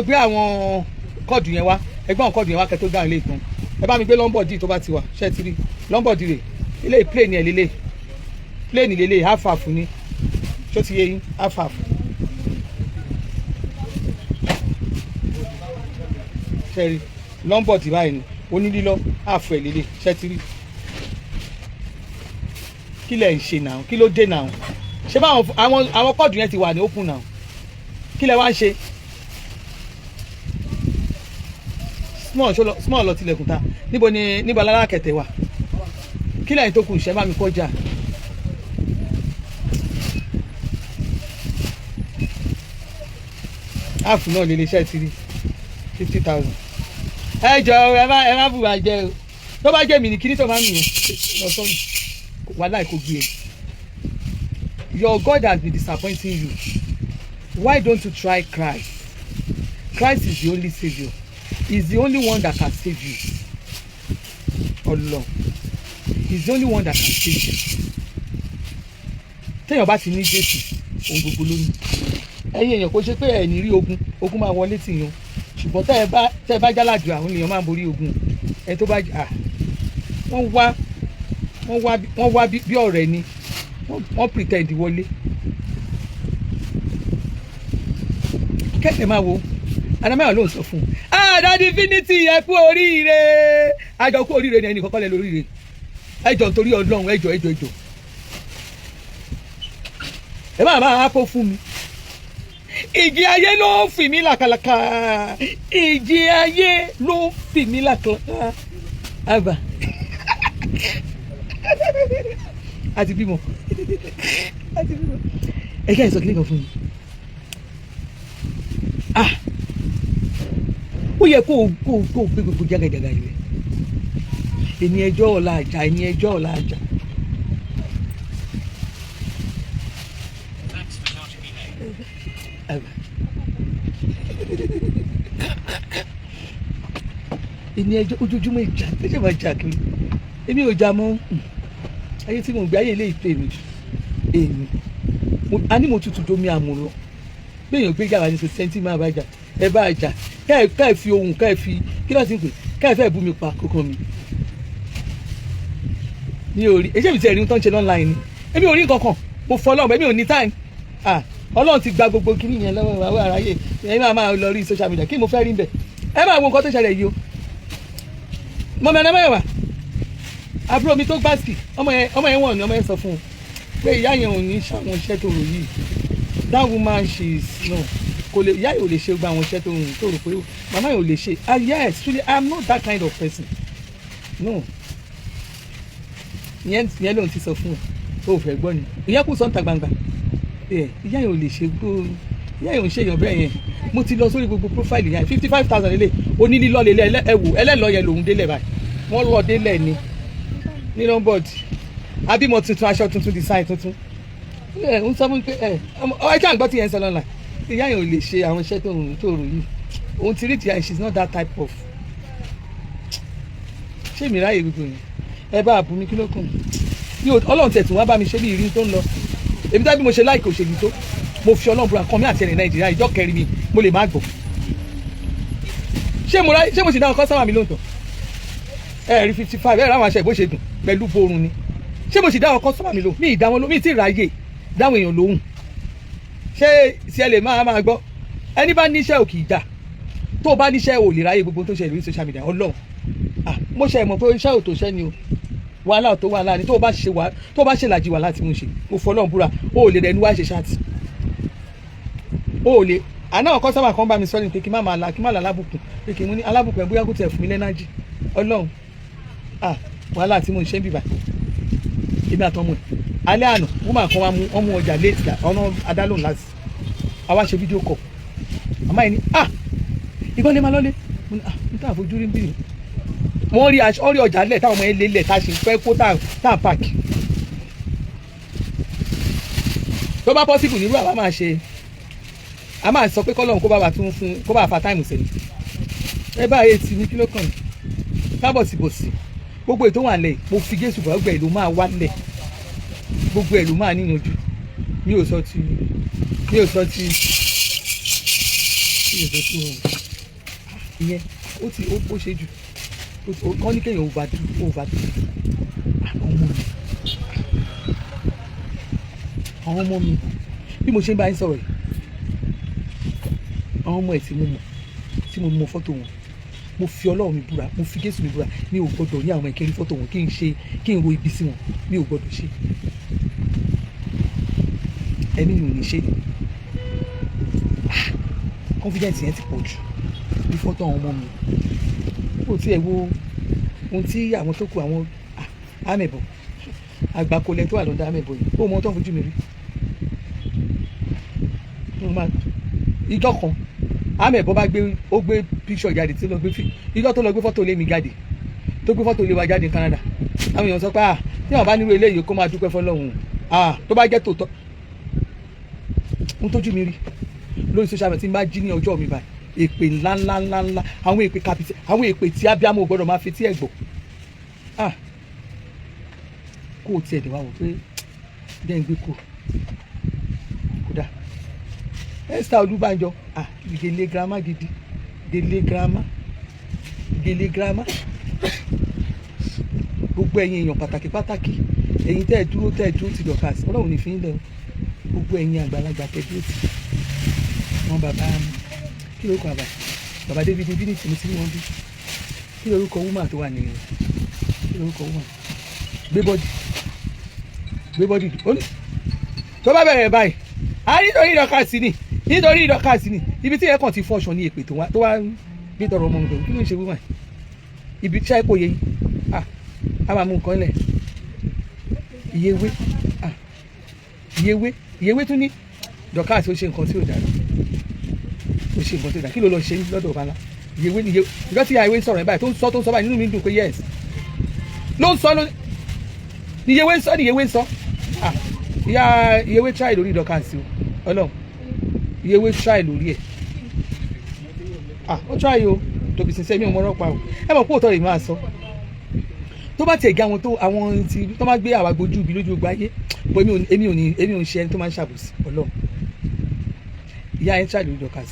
gbé àwọn kọ́ọ̀dù yẹn wá ẹ gbọ́ àwọn kọ́ọ̀dù yẹn wá kẹ́ tó gbà ilé ìtàn ẹ bá mi gbé lọ́mbọ̀dì tó bá ti wà ṣe ti rí lọ́mbọ̀dì rẹ̀ ilé plane ẹ̀ lélẹ̀ plane lélẹ̀ half ni ṣó ti yé yín half ṣe rí lọ́mbọ̀dì báyìí ni onílílọ́ half ẹ̀ lélẹ̀ ṣe ti rí kí lẹ̀ ń ṣe náà kí ló dé náà ṣé bá àwọn kọ́ọ̀dù yẹn ti wà ní open now kí lẹ wá ń ṣe small lọ tilẹ̀kùn ta níbo alára kẹtẹ wà kí lẹ́yìn tó kù ṣẹ́ bá mi kọjá half náà lè ṣe ti rí 50,000 ẹ jọ ẹ má bùwà jẹ o tó bá jẹ́ mi ní kíní tó máa ń yàn lọ sọ́nù wàhálà kò gbé e. Your God has been disappointing you. Why don't you try Christ? Christ is the only Savior. He's the only one that can save you. Allah. He's the only one that can save you. Téèyàn bá ti ní Jésù, ohun gbogbo ló ní. Ẹ̀yin èèyàn kò ṣe pé ẹ ní rí ogun máa wọlé tì yín. ṣùgbọ́n tẹ́ ẹ bá jálàjù àwọn èèyàn máa ń borí ogun ẹ tó bá wọ́n wá bí ọ̀rẹ́ ni wọ́n pretend wọlé. kẹ́kẹ́ máa wo anamáyọ̀ ló ń sọ fún un Daddy Infinity ẹ kú oríire àjọ kú oríire ni ẹnì kọ́kọ́ lẹ lóríire ẹjọ nítorí Ọlọ́run ẹjọ ẹ máa pọ̀ fún mi. Ìjì ayé ló ń fi mí làkàlàkà ìjì ayé ló ń fi mí làkàlàkà àbá àti bímọ ẹ kẹ́ ẹ sọ kílíkan fún mi. Ó yẹ kó gbé gbogbo jágàjàgà yìí ẹni ẹjọ́ ọ̀la àjà ẹni ẹjọ́ ọ̀la àjà. Ẹni ẹjọ́ ojoojúmọ́ ìjà ẹjẹ́ máa jà kiri èmi ò jà mọ́ ayé tí mo gbé ayé ilé ìpè mi èmi a ní mo tutù domi àmú lọ gbẹ̀yàn gbé yàrá ní sọ sẹ́ńtì máa bá jà ẹ bá jà ká ẹ fi ohun ká ẹ fi kí ló ti ń pè ká ẹ fẹ́ bú mi pa kókó mi ní orí ẹjẹ́ mi ti ẹ̀rí tó ń ṣe online ni èmi ò rí nǹkan mo fọ́ ọlọ́run èmi ò ní time ọlọ́run ti gba gbogbo kiri yẹn lọ́wọ́ àwọn aráyé ẹ̀yin máa lọ rí social media kí mo fẹ́ rí bẹ́ẹ̀ ẹ máa wo nǹkan tó ṣẹlẹ̀ yìí o mọ mi ẹnẹmẹ́wàá àbúrò mi tó gbàsì ọmọ yẹn wọ̀n ni ọmọ yẹn sọ fún un pé ìyá yẹn ò ní ṣàwọn iṣẹ́ tó rò yìí that woman she is no kò lè ìyá yẹn ò lè ṣe gba àwọn iṣẹ́ tó rò pé màmá yẹn ò lè ṣe yes really I am not that kind of person no ìyẹn lòun ti sọ fún un ó fẹ́ gbọ́ ni ìyẹn kù sọ́ǹtà gbangba ìyá yẹn ò lè ṣe gbó ìyá yẹn ò ń ṣe èèyàn bẹ́ẹ̀ yẹn mo ti lọ sórí gbogbo profile yẹn 55,000 lélẹ̀ onílílọ́ lélẹ̀ ẹ̀wò ẹlẹ́lọ́ yẹn lòun délẹ̀ báyìí wọ́n lọ délẹ̀ ni ní lọ́nbọ̀dì abímọ tuntun aṣọ tuntun design tuntun ń sọ fún pé ẹjẹ́ àgbọ̀ tí yẹn ń sọ lọ́la ìyá yẹn ò lè ṣe àwọn iṣẹ́ tó rò yìí òun ti rí ti yẹn she is not that type of ṣé mi ráyè gbogbo yẹn ẹ bá àbúmi kí ló kàn mí ọlọ́run tẹ̀tún wá bá mi ṣe bí ìrìn tó ń lọ èmi tábí mo ṣe láìkè òṣèlú tó mo fi ọlọ́run búra kan mí àti ẹ̀rìn nàìjíríà ìjọ kẹrin mi mo lè má gbọ́ ṣé mo sì dáhùn kọ́sọ́mà mi lóòótọ́ ẹ rí 55 ẹ ráwọn aṣẹ ìbò ṣe dùn pẹ̀lú borun ni ṣé mo sì dáhùn kọ́sọ́mà mi lóhùn mi ìdáwọn lóhùn mi ti ráyè dáhùn èèyàn lóhùn ṣé ṣe lè máa gbọ́ ẹni bá níṣẹ́ ò kì í dà tó o bá níṣẹ́ ò lè ráyè gbogbo tó ṣe lórí social media ọlọ́run mo ṣe mọ̀ pé iṣẹ́ ò tó ṣẹ́ ni o wàhálà tó wàhálà ni tó o bá ṣe làjì wàhálà tí mo ṣe mo fọlọ́run búra o ò lè rẹ̀ ní wá ṣe ṣáàtì o ò lè àná ọkọ sábà kan bá mi sọ ni pé kí má là alábùkún pé kí n mú ní alábùkún ẹ bóyá kó tẹ̀ fún mi lẹ́nájì ọlọ́run wàhálà tí mo ń ṣe ń bìbà èmi àtọmọ ẹ alẹ́ àná woman kan wá mú ọjà late ọ̀nà adálòun láti àwa ṣe fídíò kọ àmọ́ ẹni ìgbọ́n lè máa lọ́lé níta àfojú rí bí wọ́n rí ọjà lẹ̀ táwọn ọmọ ẹ lé lẹ̀ tá a ṣe fẹ́ kó tá a pààkì tó bá pọ́sibù nírú àwa máa ṣe a máa sọ pé kọ́lọ́run kó bá wa tún fún kó bá fa táìmù sẹ́yìn ẹ bá ayé tì mí kí ló kàn mí kábọ̀sibọ̀sì gbogbo ètò wà lẹ̀ mo fi Jésù bá gbogbo ẹ̀ ló máa wá lẹ̀ gbogbo ẹ̀ ló máa níyanjú mi ò sọ ti ìyẹn ó ṣe jù kọ́ ní kéèyàn overdo àwọn ọmọ mi bí mo ṣe ń bá yín sọ̀rọ̀ yìí àwọn ọmọ ẹ̀ tí mo mọ fọ́tò wọn mo fi Ọlọ́run mi búra mo fi Jésù mi búra mi ò gbọdọ̀ rí àwọn ẹ̀kẹ́rí fọ́tò wọn kí n ro ibi sí wọn mi ò gbọdọ̀ ṣe ẹ̀mí mi ò ní ṣe confidence yẹn ti pọ̀ jù bí fọ́tò àwọn ọmọ mi kò tí ẹ̀ wo ohun tí àwọn tó kù àwọn àmẹ̀bọ̀ àgbàkolẹ̀ tó wà lọ́dọ̀ àmẹ̀bọ̀ yìí ó mọ tó ń fojú mi rí ìjọ kan àmẹ̀bọ̀ bá gbé picture jáde tí ìjọ tó lọ gbé fọ́tò lé mi jáde tó gbé fọ́tò lé wa jáde ní Canada àwọn èèyàn sọ pé tí wọn bá nílò eléyìí kó máa dúpẹ́ fọ́lọ́run tó bá jẹ́ tòótọ́ ohun tójú mi rí lórí social media tí n bá jí ní ọjọ́ mi báyìí èpè ńláńláńláńlá àwọn èpè kàpìtì àwọn èpè tí abiyamọ gbọ́dọ̀ máa fi tí ẹ gbọ́ kó o tiẹ̀ dé wá wò pé jẹ́ ń gbé kódà Esther Olúbánjọ ìdílé girama gidi gèlè girama gbogbo ẹ̀yin èèyàn pàtàkì ẹ̀yin tẹ́ ẹ dúró ti Dorcas Ọlọ́run ní fi ń lẹ̀ gbogbo ẹ̀yin àgbàlagbà tẹ́ dúró ti wọn bàbá kí lórúkọ bàbá David Infinity mo ti ní wọn bí kí lórúkọ woman tó wà nìyẹn kí lórúkọ woman gbé bọ́dì tó bá bẹ̀rẹ̀ báyìí nítorí Dorcas ni ibi tí ẹ kàn ti fọṣọ ní èpè tó wá gbé tọrọ ọmọ nǹkan kí ló ń ṣe woman ibi tí àìkò yẹ yìí a máa mú nǹkan lẹ̀ ìyẹwé tún ní Dorcas ó ṣe nǹkan tí ò dára kí ló lọ ṣe lọ́dọ̀ ọba ńlá ìyẹwé ìjọ tí àìwé ń sọ̀rọ̀ ẹ̀ báyìí tó ń sọ báyìí nínú mi dùn pé yes ló ń sọ ní ìyẹwé ń sọ ìyá ìyẹwé try lórí Dorcas o Ọlọ́run ìyẹwé try lórí ẹ̀ ó try o tóbi sísẹ́ mi ò mọ ọlọ́pàá o ẹ mọ̀ pé òótọ́ rẹ̀ máa sọ tó bá tiẹ̀ gé àwọn tí tó máa gbé àwa gbójú ibi lójú gbáyé bọ́ èmi ò ń ṣe ẹni tó máa ń ṣàbòsí Ọlọ́run ìyá ẹ̀ ń try lórí Dorcas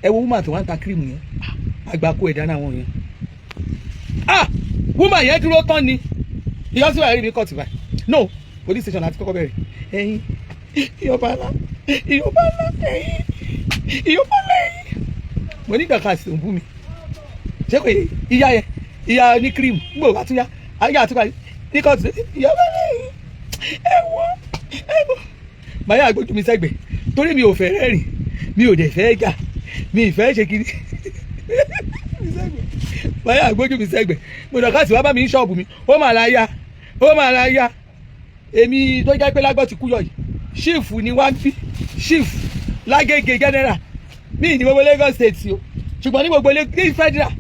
ẹ wo woman tó wá ń ta cream yẹn àgbákò ẹ̀dá náà wọ̀nyẹn woman yẹn dúró tán ni ìyọ́sí wà rí mi kọ́ tìbà no police station láti kọ́kọ́ bẹ̀rẹ̀ ẹ̀yin ìyọ̀bálá ẹ̀yin mo ní Dorcas tó ń bú mi ṣé pé ìyá ní cream gbò àtúnyá ayé àtúnyá ní kọ́ọ̀tù ìyọ̀bálá ẹ̀wọ̀ màá yà gbójú mi sẹ́gbẹ̀ẹ́ torí mi ò fẹ́ rẹ́rìn mi ò dẹ̀ fẹ́ gà mi ìfẹ́ ṣe kiri báyà gbójú mi sẹ́gbẹ̀ mo Dorcas wá bá mi ní ṣọ́ọ̀bù mi ó mà láyà èmi tó jẹ́ pé lágbọ́ ti kú yọ yìí ṣífù ni wá ń fi ṣífù lágége general ní gbogbo Lagos state o ṣùgbọ́n ní gbogbo ní federal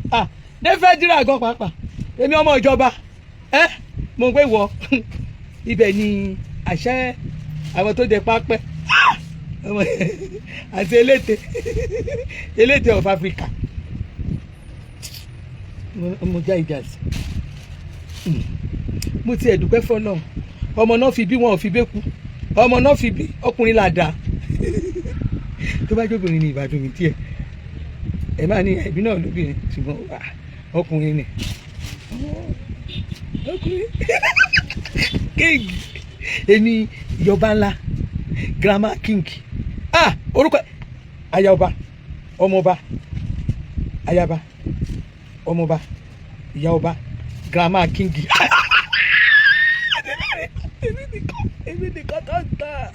ní federal gan pàápàá èmi ọmọ ìjọba mo gbé wọ ibẹ̀ ni àṣẹ àwọn tó jẹ pápẹ́ àti eléte of Africa ọmọ já ìjà sí mo ti ẹ̀dùpẹ́ fọ́nà ọmọ náà fi bí wọn ò fi bẹ́ẹ̀ kú ọmọ náà fi bí ọkùnrin là dáa tó bá jóbìnrin ní Ìbàdàn mi díẹ̀ ẹ máa ní ẹbí náà lóbìnrin ṣùgbọ́n ọkùnrin ni ọkùnrin kéèkì èmi ìyọba ńlá grandma king orúkọ ayaba ọmọọba ayaba ọmọọba ìyá ọba grandma king èmi nìkan tó ń tà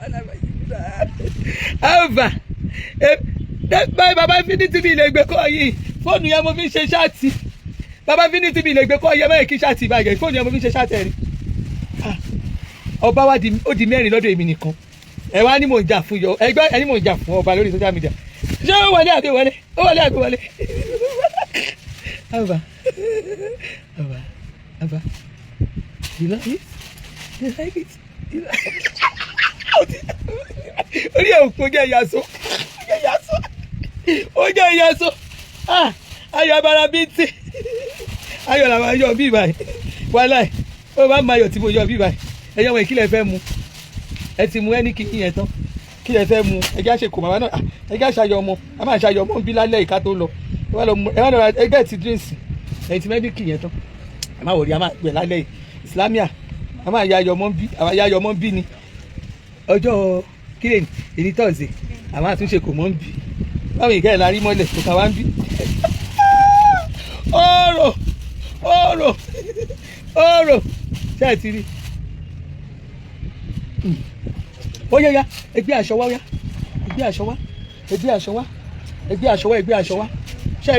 ava báyìí bàbá Infinity mi lè gbé kọ́ yìí fóònù yẹn mo fi ń ṣe ṣáàtì bàbá Infinity mi lè gbé kọ́ yẹn mẹ́rin kí ṣáàtì bàjẹ́ fóònù yẹn mo fi ń ṣe ṣáàtì ẹ̀rí ọba wa ó di mẹ́rin lọ́dọ̀ èmi nìkan ẹ wá ní mò ń jà fún yọ ẹgbẹ́ ẹni mò ń jà fún ọba lórí social media ṣé ó wọlé àgbé wọlé aba you like it orí ẹ̀ òkun jẹ́ ìyàsó ayọ̀ abara bíi tí ayọ̀ làwọn ayọ̀ bíi báyìí wàláì ó bá ń mayọ̀ tí mo yọ bíi báyìí ẹ̀yọ́ wọn ìkílẹ̀ fẹ́ mu ẹ ti mu ẹni kìíní yẹn tán kí lẹ fẹ́ mu ẹjẹ́ àṣekò màmá náà ẹjẹ́ àṣàyọ̀ ọmọ a máa ṣàyọ̀ ọmọ bí lálẹ́ ìka tó lọ ẹ wá lọ ra ẹgbẹ́ ti drinks ẹ̀yìn tí mẹ́bí kì yẹn tán a máa wòrí a máa gbẹ̀ lálẹ́ islamia a máa ya ayọ̀ ọmọ bí ni ọjọ́ kílè ní tọ́sí a máa tún ṣe kò mọ́ ń bí báwo ìkẹ́ ẹ̀ la rí mọ́lẹ̀ tó ká wá ń bí ọ̀rọ̀ ṣe é ti rí ó yẹ ya ẹgbẹ́ aṣọ wá ṣe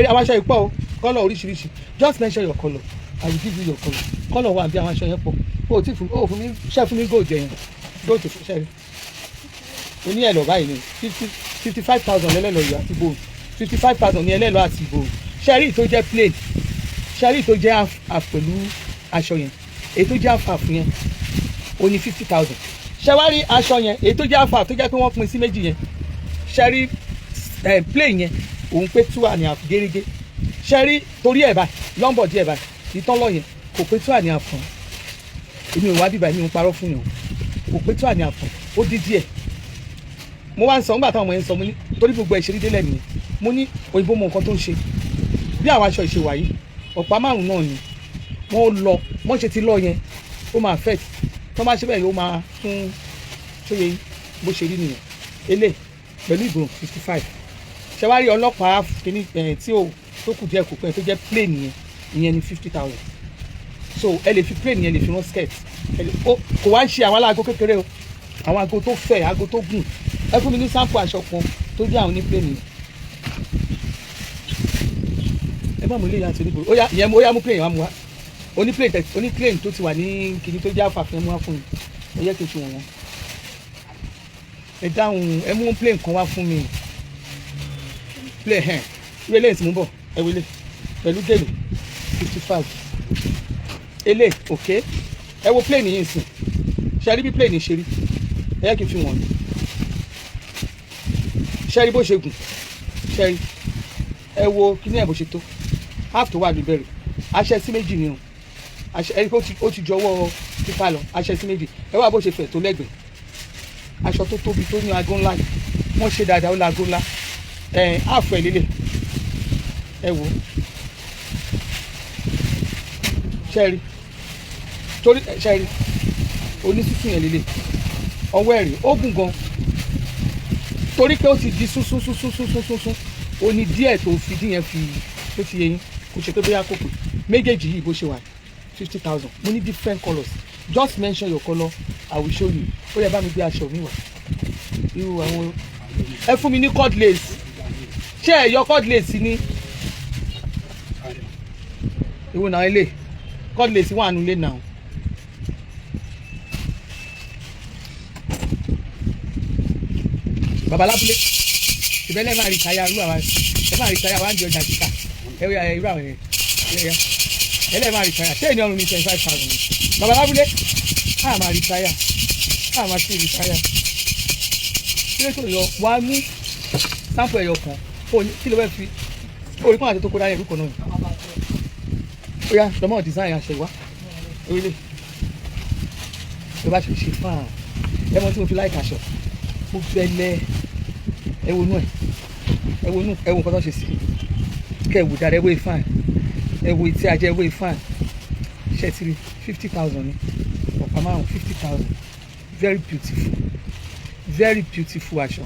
àwọn aṣọ ìpọ̀ o kọ́lọ̀ oríṣiríṣi just mention your colour I will give you your colour kọ́lọ̀ wà bí àwọn aṣọ yẹn pọ̀ o tí fún mi ṣe fún mi gold yẹn gold tó ṣe rí oní ẹ̀lọ́ báyìí ni 55,000 lẹ́lẹ́lọ́ yìí àti gold 55,000 ní ẹlẹ́lọ́ àti gold ṣe rí tó jẹ́ plain ṣe rí tó jẹ́ half pẹ̀lú aṣọ yẹn èyí tó jẹ́ half yẹn o ní 50,000 ṣe wá rí aṣọ yẹn èyí tó jẹ́ half tó jẹ́ pé wọ́n pín sí méjì yẹn ṣe rí plain yẹn òun pé 2.5 gẹ́gẹ́ ṣe rí torí ẹ̀ báyìí lọ́mbọ̀ díẹ̀ báyìí ìtọ́lọ́ yẹn kò pé 2.5 kan èmi ò wá bíbá èmi ò parọ́ fún yàn kò pé 2.5 kan ó dín díẹ̀ mo wá ń sọ nígbà táwọn ọmọ yẹn ń sọ mo ní torí gbogbo ẹ̀ ṣe rí délẹ̀ nìyẹn mo ní òyìnbó mọ nǹkan tó ń ṣe bí àwọn aṣọ ìṣèwà yìí ọ̀pá márùn náà ni wọ́n lọ wọ́n ṣe ti lọ yẹn ó máa fẹ́ tó máa ṣe bẹ́ẹ̀ ló máa tún ṣóye bó ṣe rí nìyẹn elé pẹ̀lú ìgbòrò 55 ṣẹwárí ọlọ́pàá kìíní tí ó tó kù díẹ̀ kù pẹ́ tó jẹ́ plane yẹn ìyẹn ní 50,000 so ẹ lè fi plane yẹn lè fi rán skirt kò wá ń ṣe àwọn aláàgó kékeré o àwọn aago tó fẹ̀ aago tó gùn ẹ fún mi ní sample aṣọ kan tó jẹ́ àwọn ní plane yẹn ẹ má mú ilé yàtọ̀ níbo ó yá mú plane wá mú wá oní plane tó ti wà ní kìíní tó jẹ́ àfàfẹ́ mú wá fún mi ẹ yẹ kí n fi wọ̀n wọ́n ẹ dáhùn ẹ mú plane kan wá fún mi plane ìwé lẹ́yìn tí mo ń bọ̀ ẹ wọlé pẹ̀lú gèlè 55 ele òkè ẹ wo plane yìí sìn ṣe rí bí plane ṣe rí ẹ yẹ kí n fi wọ̀n ṣe rí bó ṣe gùn ṣe rí ẹ wo kíní ẹ bó ṣe tó half tó wà ní bẹ̀rẹ̀ aṣẹ sí méjì ni o aṣẹ ẹ rí pé ó ti jọwọ́ pípa lọ aṣẹ sí méjì ẹ wá bó ṣe fẹ̀ tó lẹ́gbẹ̀ẹ́ aṣọ tó tóbi tó ní aago ńlá wọ́n ṣe dáadáa ó láago ńlá half ẹ̀ lélẹ̀ ẹ wo ṣe rí torí ṣe rí onísùsù yẹn lélẹ̀ ọwọ́ ẹ̀rí ó gùn gan torí pé ó ti di súnsún ó ní díẹ̀ tó fi dín yẹn fi tó ti yẹ yín kò ṣe pé bóyá kò pé méjèèjì yìí bó ṣe wà 50,000 mo ní different colours just mention your colour I will show you ó yẹ bá mi gbé aṣọ mi wá irú àwọn ẹ fún mi ní cord lace ṣé ẹ yọ cord lace ní ìwọ náà ilé cord lace wà nulẹ̀ náà. babalábúlé ìbẹ́lẹ̀ máa rí táyà irú àwọn ẹ máa rí táyà wá ń di ọjà títà ẹ irú àwọn ẹ ẹlẹ́ máa rí táyà ṣé ènìyàn ní 25,000 babalábúlé á máa rí táyà á máa sí rí táyà kí ló tó yọ wá mú sáǹpù ẹ̀yọ kan kí ló fẹ́ fi orí kan àti tó kó dáyà ìrúkọ náà ó yá lọ́mọ design aṣọ ìwá orílẹ̀ ló bá ṣe ṣe fáà ẹ mọ tí mo fi láìka aṣọ mo fẹ́lẹ́ ẹ wo nú ẹ wo nǹkan tó ṣe sí kẹ wò dáadáa ẹ wo ìfàn ẹ wo ìtí ajẹ ẹ wo ìfàn ṣẹtiri 50,000 ni ọ̀pá márùn 50,000 very beautiful aṣọ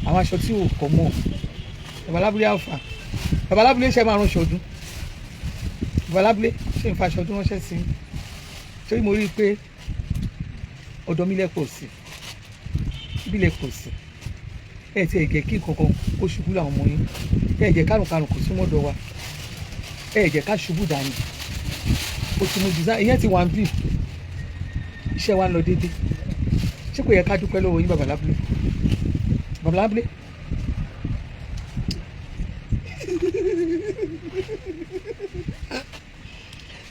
àwọn aṣọ tí ò kọ mọ́ babalábúlé àfà babalábúlé ṣe máa ránṣọ ọdún babalábúlé ṣe ń fa aṣọ ọdún ránṣẹ́ sí torí mo rí i pé ọ̀dọ̀ mi lẹ́pọ̀ sí bílẹ̀ kò sí ẹ ti ẹ̀ jẹ́ kí nǹkan kan kó ṣubú làwọn ọmọ yín ẹ jẹ́ kárùnkárùn kò súnmọ́ dọ̀ wa ẹ jẹ́ ká ṣubú dání o ti mú design ìyẹn ti wà ń bì iṣẹ́ wa ń lọ déédéé ṣé kò yẹ ká dúpẹ́ lọ́wọ́ yín babalábúlé babalábúlé.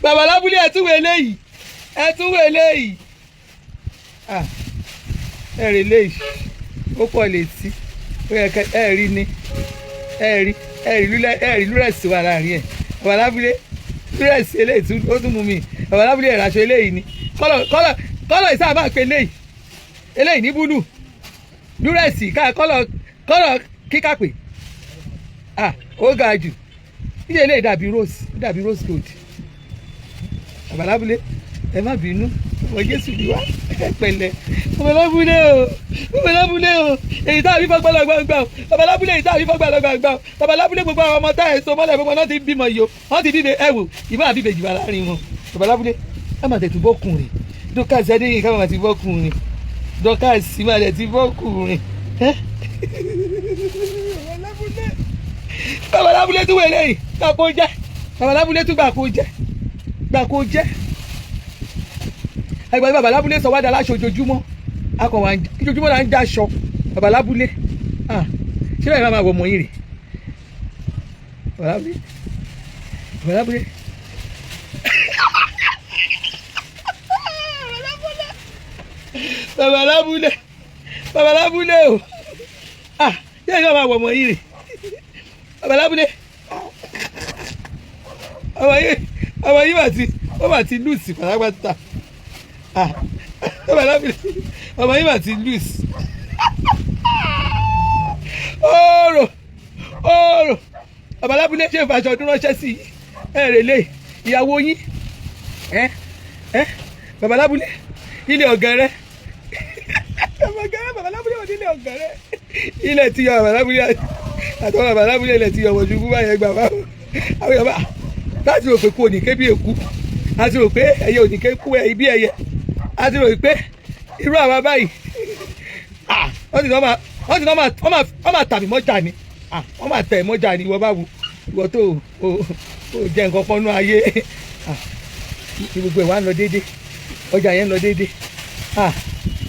babalábúlé ẹ tún wọ eléyìí ẹ rè léyìí ó pọ̀ létí ẹ rí ni ẹ rí lúrẹ̀sì wà láàrin ẹ̀ babalábúlé lúrẹ̀sì eléyìí ó tún mú mi babalábúlé ẹ̀ raṣọ eléyìí ni kọ́lọ̀ ìsáàbà pé eléyìí ní búlù lúrẹ̀sì kọ́lọ̀ kíkà pé ó ga jù níbi eléyìí dàbí rose gold babalábúlé ẹ má bínú ọmọ Jésù bí wá pẹ̀lẹ́ babalábúlé o èyí tá a rí fọgbọ́n gbàgbà o babalábúlé èyí tá a rí fọgbọ́n gbàgbà o babalábúlé gbogbo àwọn ọmọ tá ẹ̀ so mọ́lẹ̀ gbogbo náà ti bímọ yìí o wọ́n ti bíbe ẹ wò ìbá àbíbe jù wá láàrin wọn babalábúlé ẹ má tètè bọ́kùnrin dọ́kàsí adéyìn ká má ti bọ́kùnrin dọ́kàsí má tètè bọ́kùnrin babalábúlé tún wẹ̀lẹ́ yìí gbà kó jẹ́ babalábúlé tún gbà kó jẹ́ ẹgbẹ́ babalábúlé sọ wá dá láṣọ ojoojúmọ́ akọ̀wà ojoojúmọ́ là ń dáṣọ babalábúlé ṣé báyìí máa wọ̀ mọ́ yìí rè babalábúlé babalábúlé o ṣé báyìí máa wọ̀ mọ́ yìí rè babalábúlé ọmọ yìí wà ti lùsì pátápátá ọmọ yìí wà ti lùsì oòrò oòrò bàbá Lábúlé ṣe fàṣọ ọdún ránṣẹ́ sí ẹ̀rẹ̀lẹ̀ ìyàwó yín bàbá Lábúlé ilé ọ̀gẹ̀rẹ̀ bàbá Lábúlé wọ̀ nílé ọ̀gẹ̀rẹ̀ ilẹ̀ tí yọ bàbá Lábúlé àtọwọ́ bàbá Lábúlé ilẹ̀ tí yọ wọ̀ ṣubú báyẹn gbà wá àwọn yọba láti rò pé kú òníké bí èkú láti rò pé ẹyẹ òníké kú ẹ bí ẹyẹ láti rò pé irú àwa báyìí wọ́n ti náà tàbí mọ́jà ni wọ́n máa tẹ̀ mọ́jà ni ìwọ báwo ìwọ tó jẹ nǹkan kan nú ayé gbogbo ẹ̀ wá ń lọ déédé ọjà yẹn ń lọ déédé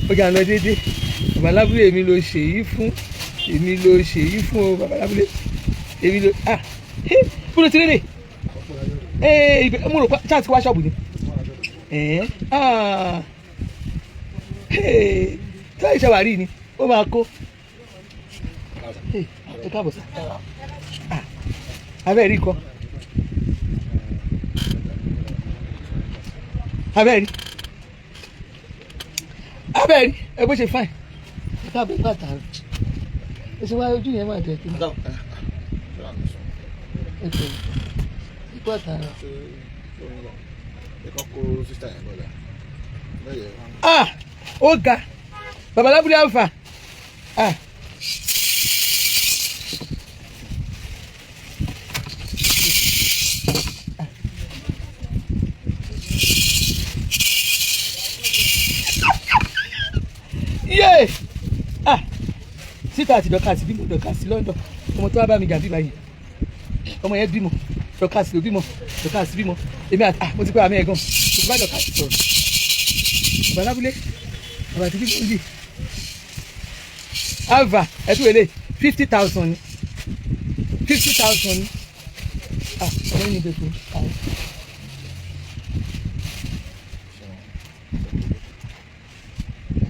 ọjà ń lọ déédé bàbá Lábúlé èmi ló ṣe yìí fún o bàbá Lábúlé èmi ló búrò tí lélẹ̀ mo rò ṣáà ti wá ṣọ́ọ̀bù ni tí wọ́n ṣe wà rí ni ó máa kó ẹ káàbọ̀ sá abẹ́ rí kọ́ abẹ́ rí ẹ bó ṣe fáìn ẹ káàbọ̀ pàtà rẹ ẹ ṣe wá ojú yẹn máa tẹ̀ kí ni ẹ tẹ̀ ẹ pàtà rẹ. Ó ga bàbá Lábúlé alfa yé síta àti dọ́kàsí bímọ dọ́kàsí London ọmọ tó wá bá mi gàbí báyìí ọmọ yẹn bímọ dọ́kàsí ló bímọ dọ́kàsí bímọ èmi àti mo ti pẹ́ àmì ẹ̀gàn mo ti bá dọ́kàsí sọ̀rọ̀ bàbá Lábúlé bàbá àti bímọ yìí alva ẹtú wẹlé 50,000 ni 50,000 ni ọmọ yìí ní bẹ́ẹ̀ fún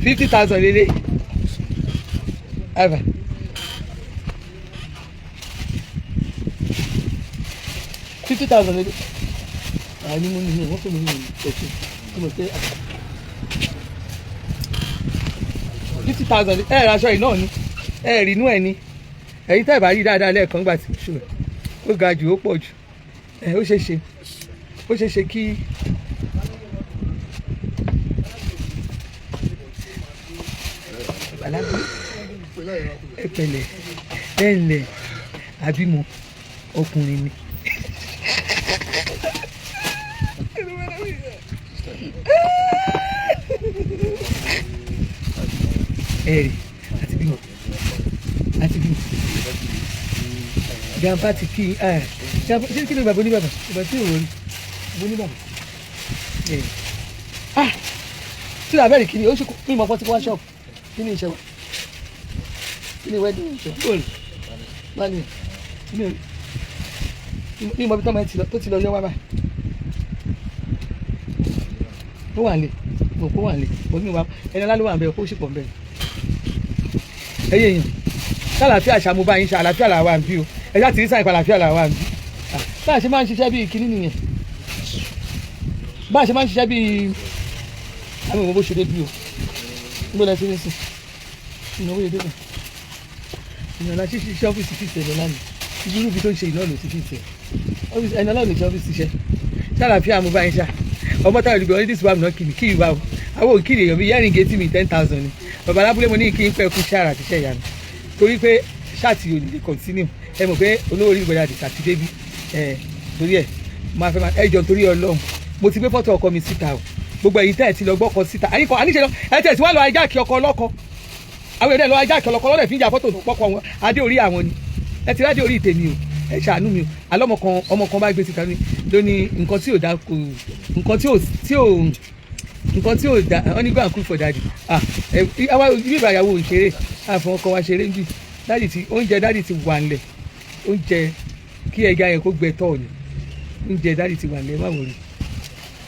50,000 lélẹ̀ alva 50,000 lélẹ̀ àní mo ní wọ́n fún mi ní ẹ̀sìn tí mo tẹ́ 50,000 ẹ̀ aṣọ yìí náà ni ẹ̀ rí inú ẹ̀ ni ẹ̀yin tẹ́ ẹ̀ bá rí dáadáa lẹ́ẹ̀kan gbà tí ṣùgbọ́n ó ga jù ó pọ̀ jù ó ṣeé ṣe kí ẹ pẹ̀lẹ́ ẹ ǹlẹ́ àbímọ ọkùnrin ni. ẹ̀rì àti bímọ jàǹbá ti kí jàǹbá ṣé kí ló bàbá oníbàbà ìgbà tí ò rí bàbá oníbàbà tí làbẹ́ rí kiri ó ṣe kí ìmọ̀ pọ́n ti wá ṣọ́ọ̀bù kí ni ìṣẹ́wọ̀ kí ni ìwẹ́dì ìṣẹ́wọ̀ bá ní ìmọ̀ bí tọ́mọ tó ti lọ yọ wá báyìí ó wà lè mo kó wà lè mo ní wa ẹni ọlá ló wà ń bẹ kó sì pọ̀ ń bẹ ẹyẹ yẹn ṣàlàfíà ṣàmú bá yín ṣe àlàáfíà làwa ń bí o ẹjá tìrí sáyìn àlàáfíà làwa ń bí bá a ṣe máa ń ṣiṣẹ́ bíi kinní nìyẹn bá a ṣe máa ń ṣiṣẹ́ bíi àwọn ìwọ̀n bó ṣe dé bí o níbo lẹ ti rí sí ìnáwó yẹn débẹ̀ ìyànlá ṣíṣe ọ́fíìsì fìtì ẹ̀ lọ́la ni irú ibi tó ń ṣe ìnáwó ló ti fìtì ẹ̀ ẹni ọlọ́run ṣe ọ́fíìsì ṣiṣẹ́ ṣàlàáfíà mú bá yín ṣá ọmọ táwọn olùgbé ọdún ìsìnkú àmì náà kì í wá o àwọn òkìrì èèyàn bíi yẹ́rìn gẹ́tì mi 10,000 ni bàbá Lábúlé mo ní kí n pẹ́ kú ṣáàrà àti iṣẹ́ ìyanu torí pé ṣáàtì ò lè continue ẹ mọ̀ pé olówó orí ìgbọ̀dá àti sàtidé bí torí ẹ̀ máa fẹ́ máa ẹjọ́ torí Ọlọ́run mo ti gbé fọ́tò ọkọ mi síta o gbogbo ẹ̀yin tẹ́ ẹ̀ ti lọ gbọ́kọ síta àyíkọ àníṣe lọ ẹ tẹ̀ sí wá lọ ajáàkì ọkọ ọlọ́kọ àwọn èdè lọ ajáàkì ọlọ́kọ lọ́dẹ̀ fi ń jà fọ́tò tó pọ́kọ wọn adé orí àwọn ni ẹ ti rádé orí tèmi o ẹ ṣàánú mi o alọ́mọ kan ọmọ kan bá gbé síta lónìí nǹkan tí ò dá kò nǹkan tí ò dá wọn ní go and cook for daddy àwa ibi ìbàyàwó ìṣeré àfọwọ́n kan wá ṣeré níbi dáàdì tí oúnjẹ dáàdì ti wà nílẹ̀ oúnjẹ kí ẹja yẹn kó gbẹ tọ̀ ni oúnjẹ dáàdì ti wà nílẹ̀ má wọlé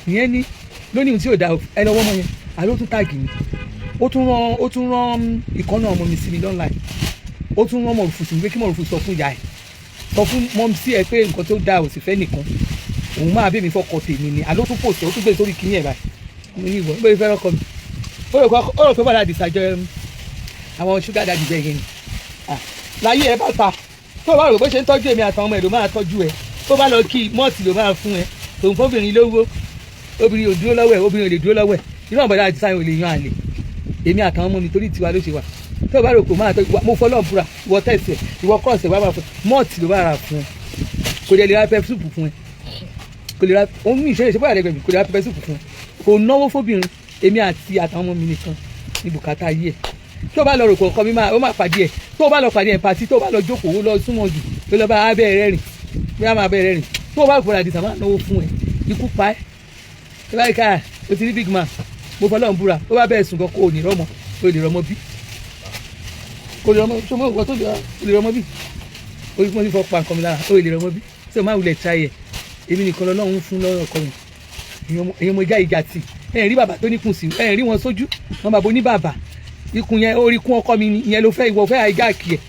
ìyẹn ní lónìí tí ò dá ẹ lọ́wọ́ mọ́ yẹn àló tún táàgì mi ó tún rán ìkànnà ọmọ mi sí mi lọ́nà ó tún rán mọ̀rùfù sí mi pé kí mọ̀rùfù sọ fún ìyá ẹ̀ sọ fún mọ́ sí ẹ pé nǹkan tó dáa ò sì fẹ́ nìkan òun máa bẹ́ mi fọkọ tèmi ni àló tún pòsè ó tún gbé sórí kíní ẹ̀ báyìí mo ní ìwọ ó bẹ́ẹ̀ fẹ́ rọ́kọ mi ó rò pé bàdà àdìsàjọ àwọn ṣúgà dàdì bẹ́ẹ̀ yẹn ni láyé ẹ bá ta tó o bá rò bó ṣe ń tọ́jú èmi àtàwọn ọmọ ẹ̀ ló máa tọ́jú ẹ tó bá lọ kí mọ́ọ̀tì ló máa fún ẹ tòun fóbìnrin lówó obìnrin ò dúró lọ́wọ́ ẹ̀ obìnrin ò lè dúró lọ́wọ́ ẹ̀ irú ọ̀bọ̀dá àti sáyẹn ò lè yan àlè èmi àtàwọn ọmọ mi torí tiwa ló ṣe wà tó o bá rò kó máa tọ́jú mo fọlọ́ búra ìwọ tẹ̀sí ẹ̀ ìwọ kọ́ọ̀sì ẹ̀ wá máa fún mọ́ọ̀tì ló bá ra fún ẹ kò lè ra pepper soup fún ẹ kò lè ra òun mi ìṣe bóyá rẹ kò lè ra pepper soup fún ẹ kò náwó fóbìnrin èmi àti àtàwọn ọmọ mi nìkan ní bùkátà yìí ẹ tó o bá lọ rò kọ̀ọ̀kan mi ó máa pàdé ẹ tó o bá lọ pàdé ẹ pàtí tó o bá lọ jókòó lọ súnmọ́ jù tó lọ bá abẹ́rẹ́ rìn bí a máa bẹ̀rẹ̀ rìn tó o bá gbọ́dọ̀ àdìsá máa náwó fún ẹ ikú pa ẹ́ tó bá yí ká o ti rí big man mo fọlọ́ ń búra tó bá bẹ̀rẹ̀ sùn kan kó o ní rọ́mọ o lè rọ́mọ bí o lè rọ́mọ tó mọ̀ wọ́n tó lè rọ́mọ bí o lè fọ́ pa nǹkan mi lára o lè rọ́mọ bí tí o máa wulẹ̀ tra yẹ èmi nìkan lọ́lọ́run fún lọ́rọ̀ ọkọ mi èyàn mo já ìjà tì ẹ̀ rí bàbá tó níkùn sí ẹ̀ rí wọn sójú wọn bàbá oní bàbá ikùn yẹn orí kún ọkọ mi ìyẹn ló fẹ́ ìwọ fẹ́ àìjà kì ẹ̀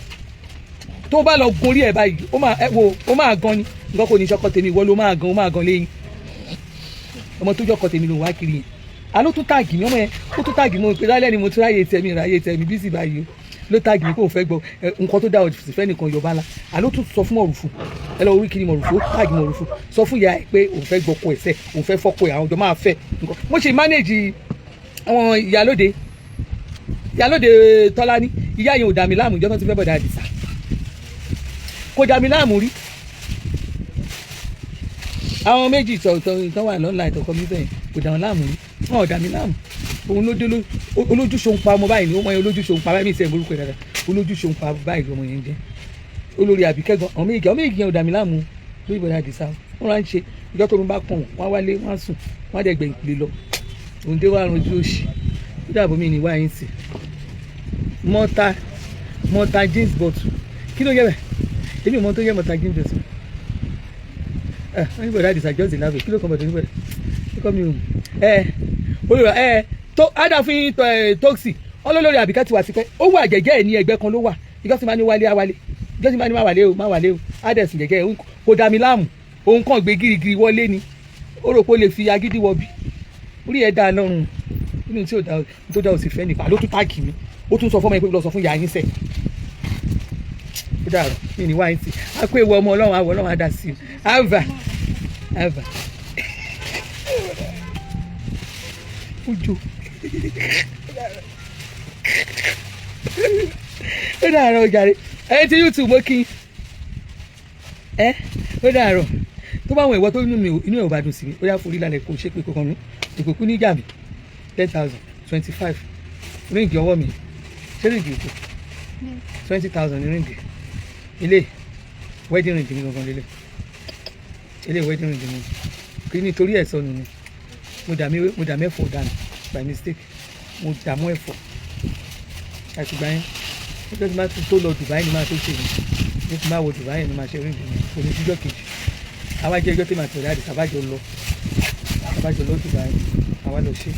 tó bá lọ gorí ẹ̀ báyìí ó máa gan ni nǹkan kò ní sọkọ tèmi ìwọ ló máa gan lẹ́yìn ọmọ tó jọkọ tèmi ló wá kiri yẹn àló tún táàgì mi ọmọ yẹn ó tún táàgì mi pé lálẹ́ ni mo tún ráyè tẹ̀mí bísí báyìí ló táàgì mi kó o fẹ́ gbọ́ nǹkan tó dá ọ̀dì fẹ́ nìkan yọba la àló tún sọ fún mọ̀rùfù ẹ lọ orí kiri mọ̀rùfù ó táàgì mọ̀rùfù sọ fún ìyá ẹ pé òun fẹ́ gbọ́kọ ẹ̀sẹ̀ òun fẹ́ fọ́kọ ẹ̀ àwọn ọjọ́ máa fẹ́ nǹkan mo ṣe mánéèjì àwọn ìyálóde Tọ́lání ìyá yẹn ò dà mí láàmú ìjọ tó ti fẹ́ bọ̀dà àdìsá kò dà mí láàmú rí àwọn méjì tó wà lọ́nà ìtọ́kọ mi bẹ́ẹ̀ kò dà wọn láàmú rí wọn ò dà mí láàmú òun ló dé olójú ṣòun pa ọmọ báyìí ni ó mọ olójú ṣòun pa báyìí mi ìṣẹ́ ìmọ̀lúkọ dáadáa olójú ṣòun pa báyìí ọmọ yẹn jẹ́ olórí àbíkẹ́gan àwọn méjì yẹn ò dà mí láàmú lórí ìbọ̀dà àdìsá wọn rà ń ṣe ìjọ tó ń bá pọ̀ wọn wálé wọn sùn wọn dẹ̀ gbẹ̀yìn lé lọ òun dé wà rún ojú òṣì ó dàbọ̀ mí ní wáyé sí mọ́ta jeans bottle kí ló yẹ bẹ́ẹ̀ èmi ò mọ tó yẹ mọ́ta jeans bottle wọ́n ní bọ̀dá àdìsá jọ́sìn lábẹ́ kí ló kọ́ bọ̀dá níbẹ̀ kíkọ́ mi ò olùrọ̀ tó ádà fún tóksì ọlọ́lọ́rẹ́ àbíká ti wà sí pé ó wà jẹ́jẹ́ ẹ̀ ní ẹgbẹ́ kan ló wà ìjọ́sìn máa ní wálé awálé ìjọ́sìn máa ní má wálé o ádẹ̀sìn jẹ́jẹ́ ẹ̀ kò dá mi láàmú òun kàn gbé gírígírí wọlé ni ó rò pé ó lè fi agídí wọ bí orí ẹ̀ dá lọ́rùn nínú tí tó dá òsì fẹ́ nípa ló tún táàgì mi ó tún sọ fún ọmọ yẹn pé lọ sọ fún ìyá yín sẹ ó dàrọ mí ní wáyé sí a kó ewu ọmọ Ọlọ́run àwọ Ọlọ́run á dá sí i àvà ojú ó dàrọ ojàre ẹni tí YouTube mo kí ó dàrọ tó bá wọn ìwọ tó inú ẹ̀ ò bá dùn sí mi ó yá forí lálẹ́ kó ṣe pé kankan ní ìkòkú níjà mi 10,000 25 ríǹgì ọwọ́ mi ṣé ríǹgì ìkó 20,000 ní ríǹgì ilé wedding ring mi gangan lélẹ̀ ilé wedding ring mi kí nítorí ẹ̀ sọnù ni mo dà mẹ́fọ̀ dànù by mistake mo dà mọ́ ẹ̀fọ́ àtìgbà yẹn nígbà tí máa tó lọ Dubai ni máa tó ṣe mi ní ti máa wọ Dubai ni máa ṣe ríǹgì mi kò ní síjọ́ kejì àwa jẹ́ ẹjọ́ tí màá tẹ̀lé àdìsá àbájọ lọ Dubai àwa lọ ṣe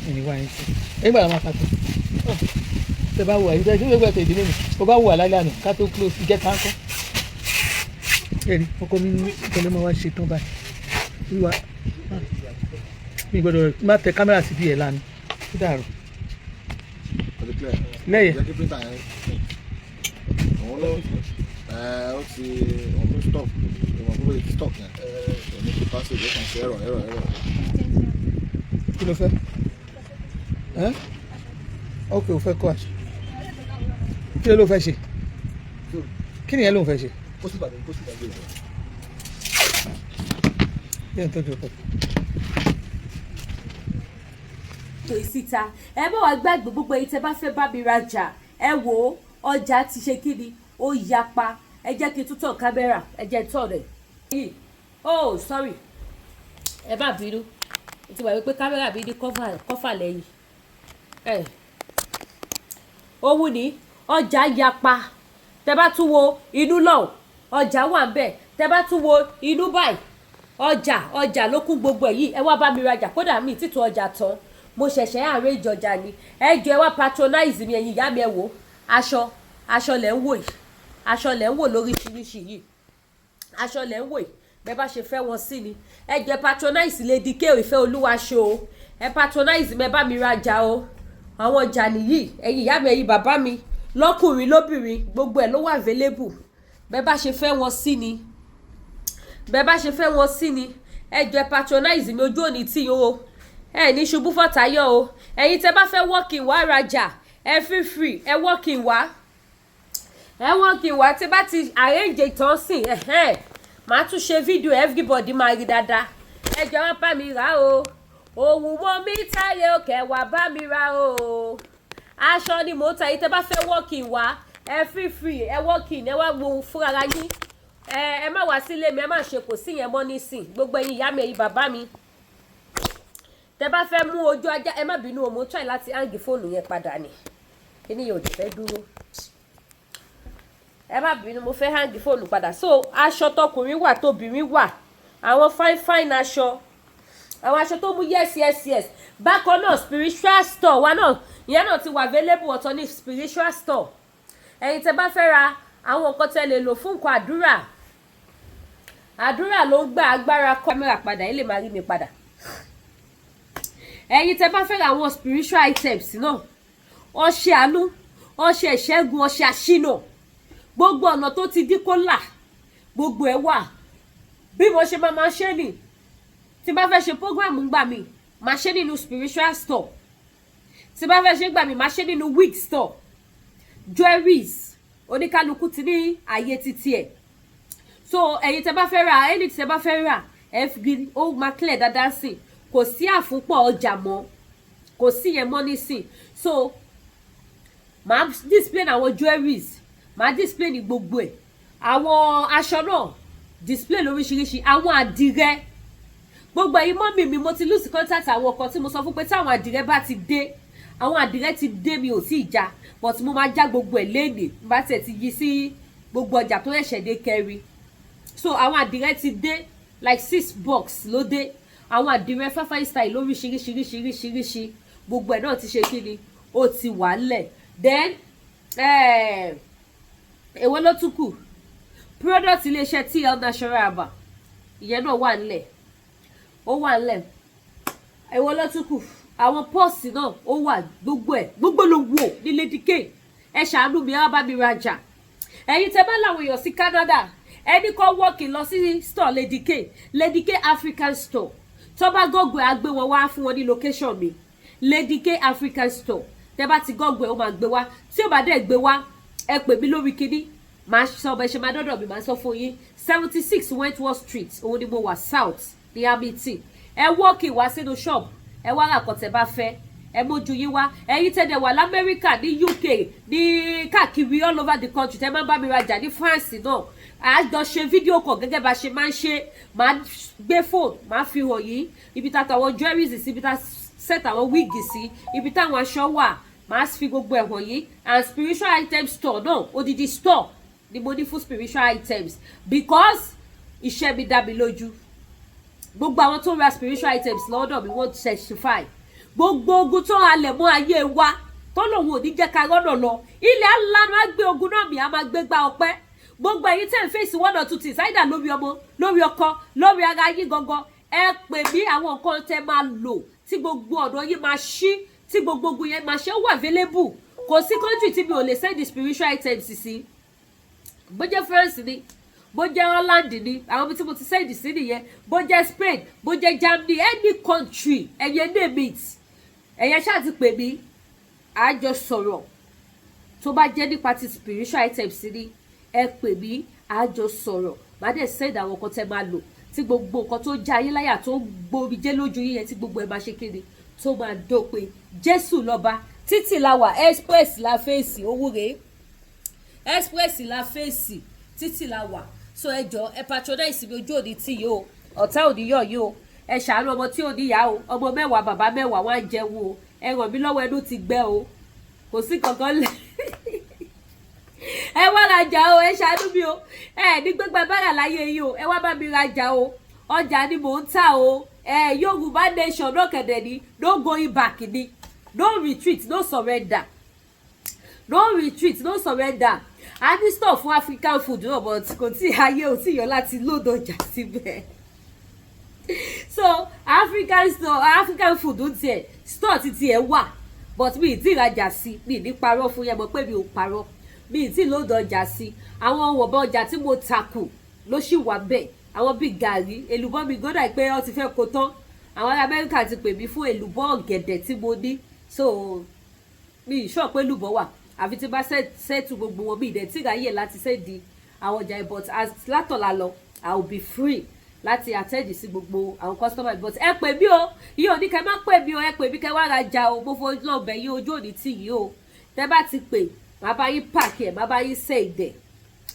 ìníwá yẹn sí nígbà tó máa pàtó tẹ bá wù àyíká ìdílé gbẹ̀tẹ̀ ìdílé mi tó bá wù àlálẹ́ àná ká tó close ìjẹ́ ká ń kọ́ ẹ̀rí ọkọ mi ní ìtọ́lẹ́ máa wá ṣe tán báyìí wíwá mi gbọ́dọ̀ má tẹ kámẹ́rà sí bí ẹ̀ lánàá ó dàrú lẹ́yẹ. ó ti ọ̀hún stop ìwọ̀n gbogbo ti stop yẹn ní kí pàṣẹ ìjọ kan ṣe ẹ̀rọ. kí ló fẹ́ ok ò fẹ́ kọ́ àṣẹ kí ló fẹ́ ṣe kí nìyẹn ló ń fẹ́ ṣe. kó sì bàjẹ́ yẹn tọ́jú ọkọ. ètò ìsíta ẹ bá wa gbàgbé gbogbo èyí tẹ́ bá fẹ́ bá mi rajà ẹ wò ó ọjà ti ṣe kíni ó yapa ẹ jẹ́ kí n tún tàn kámẹ́rà ẹ jẹ́ tọ̀ rẹ̀ yìí oh sorry ẹ má bínú ètò ìwà wípé kámẹ́rà mi ní kọ́fà lẹ́yìn òun ni ọjà yapa tẹ́ bá tún wo inú lọ́hùn ọjà wà ń bẹ̀ tẹ́ bá tún wo inú báyìí ọjà ló kún gbogbo ẹ̀ yìí ẹ wá bá mi rajà kódà mi títún ọjà tán mo ṣẹ̀ṣẹ̀ àárẹ̀ ìjọjà ni ẹ jọ ẹ wá patronize mi ẹ̀yin ìyá mi ẹ wò aṣọ lẹ̀ ń wò yìí aṣọ lẹ̀ ń wò lóríṣiríṣi yìí aṣọ lẹ̀ ń wò yìí bẹ́ẹ̀ bá ṣe fẹ́ wọn sí ni ẹ jẹ́ patronize Lady K Ìfẹ́ Olúwa show o ẹ patronize mi ẹ bá mi rajà o àwọn ọjà nìyí ẹ̀yin ìyá mi ẹ̀yin bàbá mi lọ́kùnrin lóbìnrin gbogbo ẹ̀ ló wà available bẹ́ẹ̀ bá ṣe fẹ́ wọn sí ni ẹ jọ̀ọ́ patronize mi ojú òní tí o ẹ ní ṣubú fọ́tayọ̀ o ẹ̀yin tẹ́ bá fẹ́ walk-in wá rajà ẹ free ẹ walk-in wá tí bá ti arrange ìtàn sìn màá tún ṣe fídíò everybody máa rí dáadáa ẹ jọ̀ọ́ wá bá mi rà o òun mo mi táyé o kẹwàá bá mi rà o aṣọ ni mò ń ta yìí tẹ́ bá fẹ́ walk-in wá ẹ free ẹ walk-in ẹ wá wo fúnra yín ẹ má wá sílé mi ẹ má ṣe kò sí yẹn mọ́ nísìn gbogbo ẹ̀yin ìyá mi ẹ̀yin bàbá mi tẹ́ bá fẹ́ mú ojú ajá ẹ má bínú o mo try láti hang fóònù yẹn padà ni kíní yóò dé fẹ́ dúró ẹ má bínú mo fẹ́ hang fóònù padà so aṣọ tọkùnrin wà tóbìnrin wà àwọn fine aṣọ àwọn aṣọ tó mú yes bákan náà spiritual store wa náà ìyẹn náà ti wà available ọ̀tọ̀ ní spiritual store ẹ̀yin tẹ́ bá fẹ́ ra àwọn nǹkan tẹ́ lè lò fún nǹkan àdúrà ló ń gba agbára kámẹ́rà padà ẹ lè máa rí mi padà ẹ̀yin tẹ́ bá fẹ́ ra àwọn spiritual items náà ọṣẹ àánú ọṣẹ ìṣẹ́gun ọṣẹ àṣínà gbogbo ọ̀nà tó ti dí kó là gbogbo ẹ̀ wà bí mo ṣe máa ṣe nì tí bá fẹ́ ṣe program ń gbà mí máa ṣe nínú spiritual store tí bá fẹ́ ṣe gbà mí máa ṣe nínú wig store jewelries oníkálukú ti ní àyè títí ẹ̀ so ẹ̀yin tẹ́ bá fẹ́ ra ẹni tẹ́ bá fẹ́ rà ẹ fi ó máa clear dáadáa sí kò sí àfúnpọ̀ ọjà mọ́ kò sí yẹn mọ́ nísìn so màá display àwọn jewelries màá display ní gbogbo ẹ̀ àwọn aṣọ náà display lóríṣiríṣi àwọn àdìrẹ gbogbo ẹ̀yin mọ́mì mi mo ti lose contact àwọn kan tí mo sọ fún pé táwọn àdìrẹ bá ti dé àwọn àdìrẹ ti dé mi ò tí ì já but mo máa já gbogbo ẹ̀ léènì bá tẹ̀ ti yí sí gbogbo ọjà tó ẹ̀ṣẹ̀ dé kẹrin so àwọn àdìrẹ ti dé like 6 box ló dé àwọn àdìrẹ fáfáì style lóríṣiríṣiríṣiríṣi gbogbo ẹ̀ náà ti ṣe kí ni ó ti wà lẹ̀ then èwo ló tún kù product iléeṣẹ́ TL Natural Herbal ìyẹn náà wà nílẹ̀ ó wà nílẹ̀ èwo ló tún kù àwọn pọ́ọ̀sì náà ó wà gbogbo ló wò ní Lady K ẹ ṣàánú mi á bá mi rajà ẹ̀yin tẹ́ bá láwọn èèyàn sí Canada ẹni kọ́ walk-in lọ sí store Lady K African store tó bá gọ́gùn ẹ̀ á gbé wọn wá fún wọn ní location mi Lady K African store tẹ́ bá ti gọ́gùn ẹ̀ ó máa gbé wá tí ó bá dẹ̀ gbé wá ẹ pè mí lórí kíní màá sọ ọbẹ̀ ṣe máa dọ́dọ̀ mi màá sọ fún yín 76 Wentworth Street òun ni mo wà south ní Hamilton ẹ walk-in wá sínú shop ẹ wá rà kàn tẹ́ bá fẹ́ ẹ mójú yín wá ẹ̀yin tẹ́lẹ̀ wà lamẹ́ríkà ní UK ní káàkiri all over the country tẹ́ máa ń bá mi rajà ní France náà a jọ ṣe fídíò kan gẹ́gẹ́ bá ṣe máa ń ṣe máa gbé fóònù máa fi hàn yín ibi tá àwọn jewelries sí ibi tá set àwọn wíìgì sí ibi táwọn aṣọ wà máa fi gbogbo ẹ̀ hàn yín and spiritual items store náà odidi store ni mo ní fún spiritual items because iṣẹ́ mi dá mi lójú gbogbo àwọn tó ń ra spiritual items lọ́dọ̀ mi wọ́n testify gbogbo ogun tó halẹ̀ mọ́ ayé wa tó lòun ò ní jẹ́ ká rọ́nà lọ ilẹ̀ alánú á gbé ogun náà mi á máa gbé gbá ọpẹ́ gbogbo ẹ̀yin tẹ́ ń fèsì one or two things either lórí ọmọ lórí ọkọ lórí ara yín gangan ẹ pè mí àwọn nǹkan tẹ́ máa lò tí gbogbo ọ̀dọ̀ yín máa ṣí tí gbogbo ogun yẹn máa ṣe ó wà available kò sí country tí mi ò lè send the spiritual items sí bó jẹ́ France ni bó jẹ́ Holland ni àwọn ibi tí mo ti send sí nìyẹn bó jẹ́ Spain bó jẹ́ Germany any country ẹ̀yẹ name it ẹ̀yẹ ṣáà ti pè mí àjọ sọ̀rọ̀ tó bá jẹ́ nípa ti spiritual items ni ẹ pè mí àjọ sọ̀rọ̀ má dẹ̀ send àwọn nǹkan tẹ́ máa lò tí gbogbo nǹkan tó já yín láyà tó gbomi jẹ́ lójú yín yẹn tí gbogbo ẹ̀ máa ṣe kéde tó máa dópin Jésù lọ́ba títì la wà express la fèsì owó rèé express la fèsì títì la wà so ẹ jọ ẹ patronize mi ojú òní tí yìí o ọ̀tá òní yọ̀ yìí o ẹ ṣàánú ọmọ tí ò níyà o ọmọ 10 bàbá 10 wá ń jẹun o ẹ ràn mí lọ́wọ́ ẹnu ti gbẹ o kò sí kankan lẹ̀ ẹ wá rajà o ẹ ṣàánú mi o ẹ ní gbégbá bára láyé yìí o ẹ wá bá mi rajà o ọjà ni mò ń tà o Yorùbá nation no kẹ̀dẹ̀ ni no going back ni no retreat no surrender a ní store fún African food náà but kò tí ayé ò tí yọ láti lóòdù ọjà síbẹ̀ so African food ń tiẹ̀ store ti tiẹ̀ wà but mi ì tí ìrajà sí, mi ì ní parọ́ fún yẹn mọ̀ pé mi ò parọ́, mi ì tí lóòdù ọjà sí. Àwọn wọ̀bọ̀ ọjà tí mo takù ló sì wà bẹ́ẹ̀, àwọn bíi gàrí èlùbọ́ mi gbọ́dọ̀ pé ó ti fẹ́ kó tán. Àwọn ará Amẹ́ríkà ti pè mí fún èlùbọ́ ọ̀gẹ̀dẹ̀ tí mo ní, so mi ì sọ pé èlùbọ́ wà àfi tí bá ṣètù gbogbo wọn, mi ì dẹ̀ tí ráyè láti ṣèdí àwọn ọjà yẹn, but as látọ̀la lọ I will be free láti attend sí gbogbo àwọn customer. But ẹ pè mí o, iye òní kẹ má pè mí o, ẹ pè mí kẹ wá rajà o, mo fojú náà bẹ̀ yín, ojú òní tì yín o. Tẹ́ bá ti pè má bá yín pààkì ẹ̀, má bá yín ṣèdẹ̀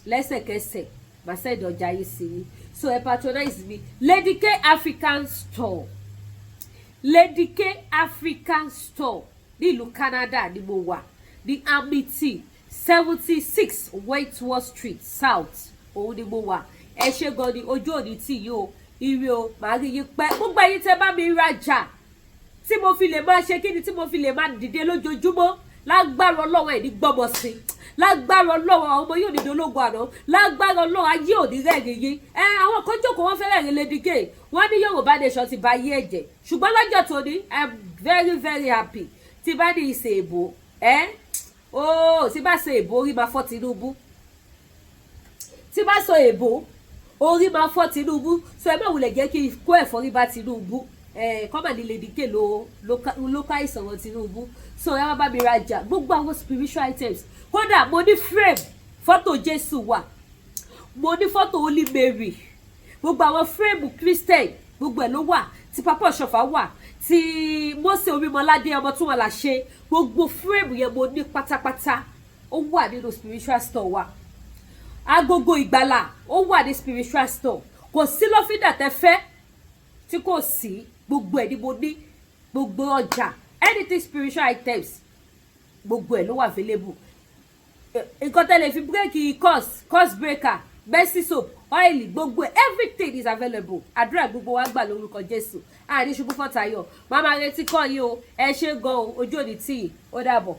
lẹ́sẹ̀kẹsẹ̀, má ṣèdẹ̀ ọjà yín sí yín. So ẹ patronize mi. Lady K African Store, Lady K African Store nílùú Canada ni mo wà, ní Amity 76 Whitewater Street South, òun ni mo wà. Ẹ ṣé gan ni, ojú òní tì yín o, ire o, màá rí yín pẹ́. Gbogbo ẹ̀yin tẹ́ bá mi rajà tí mo fi lè máa ṣe kíni, tí mo fi lè máa dìde lójoojúmọ́, lágbára Ọlọ́run ẹ̀ ní gbọ́mọ sí, lágbára Ọlọ́run àwọn ọmọ yóò ní dológun àná, lágbára Ọlọ́run ayé òní rẹ̀rìn yín. Àwọn kan jókòó wọ́n fẹ́ rẹ̀rìn Lady K, wọ́n ní Yorùbá nation ti ba ayé ẹ̀jẹ̀, ṣùgbọ́n lọ́jọ́ tòní I'm very very happy. Tí bá ní ìṣe èbò tí bá ṣe èbò orí máa fọ́ Tinubu, tí bá sọ èbò orí máa fọ́ Tinubu, so ẹ má wulẹ̀ jẹ́ kí n kó ẹ̀fọ́rí bá Tinubu. Kọ́mọ̀ ní Lady K ló ká ìsọ̀rọ̀ Tinubu. So ẹ wá bá mi rajà gbogbo àwọn spiritual items. Kódà mo ní frame fọ́tò Jésù wà, mo ní fọ́tò Holy Mary, gbogbo àwọn frame Christian gbogbo ẹ̀ ló wà, tí Papa Ọ̀ṣọ́fà wà, tí Mósè Orímọládé ọmọ tún wọn là ṣe, gbogbo frame yẹn mo ní pátápátá, ó wà nínú spiritual store wa. Agogo ìgbàlà ó wà ní spiritual store, kò sí lọ́fíńdà tẹ́ fẹ́ tí kò sí, gbogbo ẹ̀ ni mo ní, gbogbo ọjà anything spiritual items gbogbo ẹ̀ ló wà available. Nǹkan tẹ́lẹ̀ fi bírèkì course breaker, mercy soap, oil, gbogbo everything is available. Àdúrà gbogbo wa gbà lórúkọ Jésù, àní ṣubú fọ́tayọ̀. Màmá retí kọ́ yín o, ẹ ṣé gan o, ojú òní tì yín, ó dàbọ̀.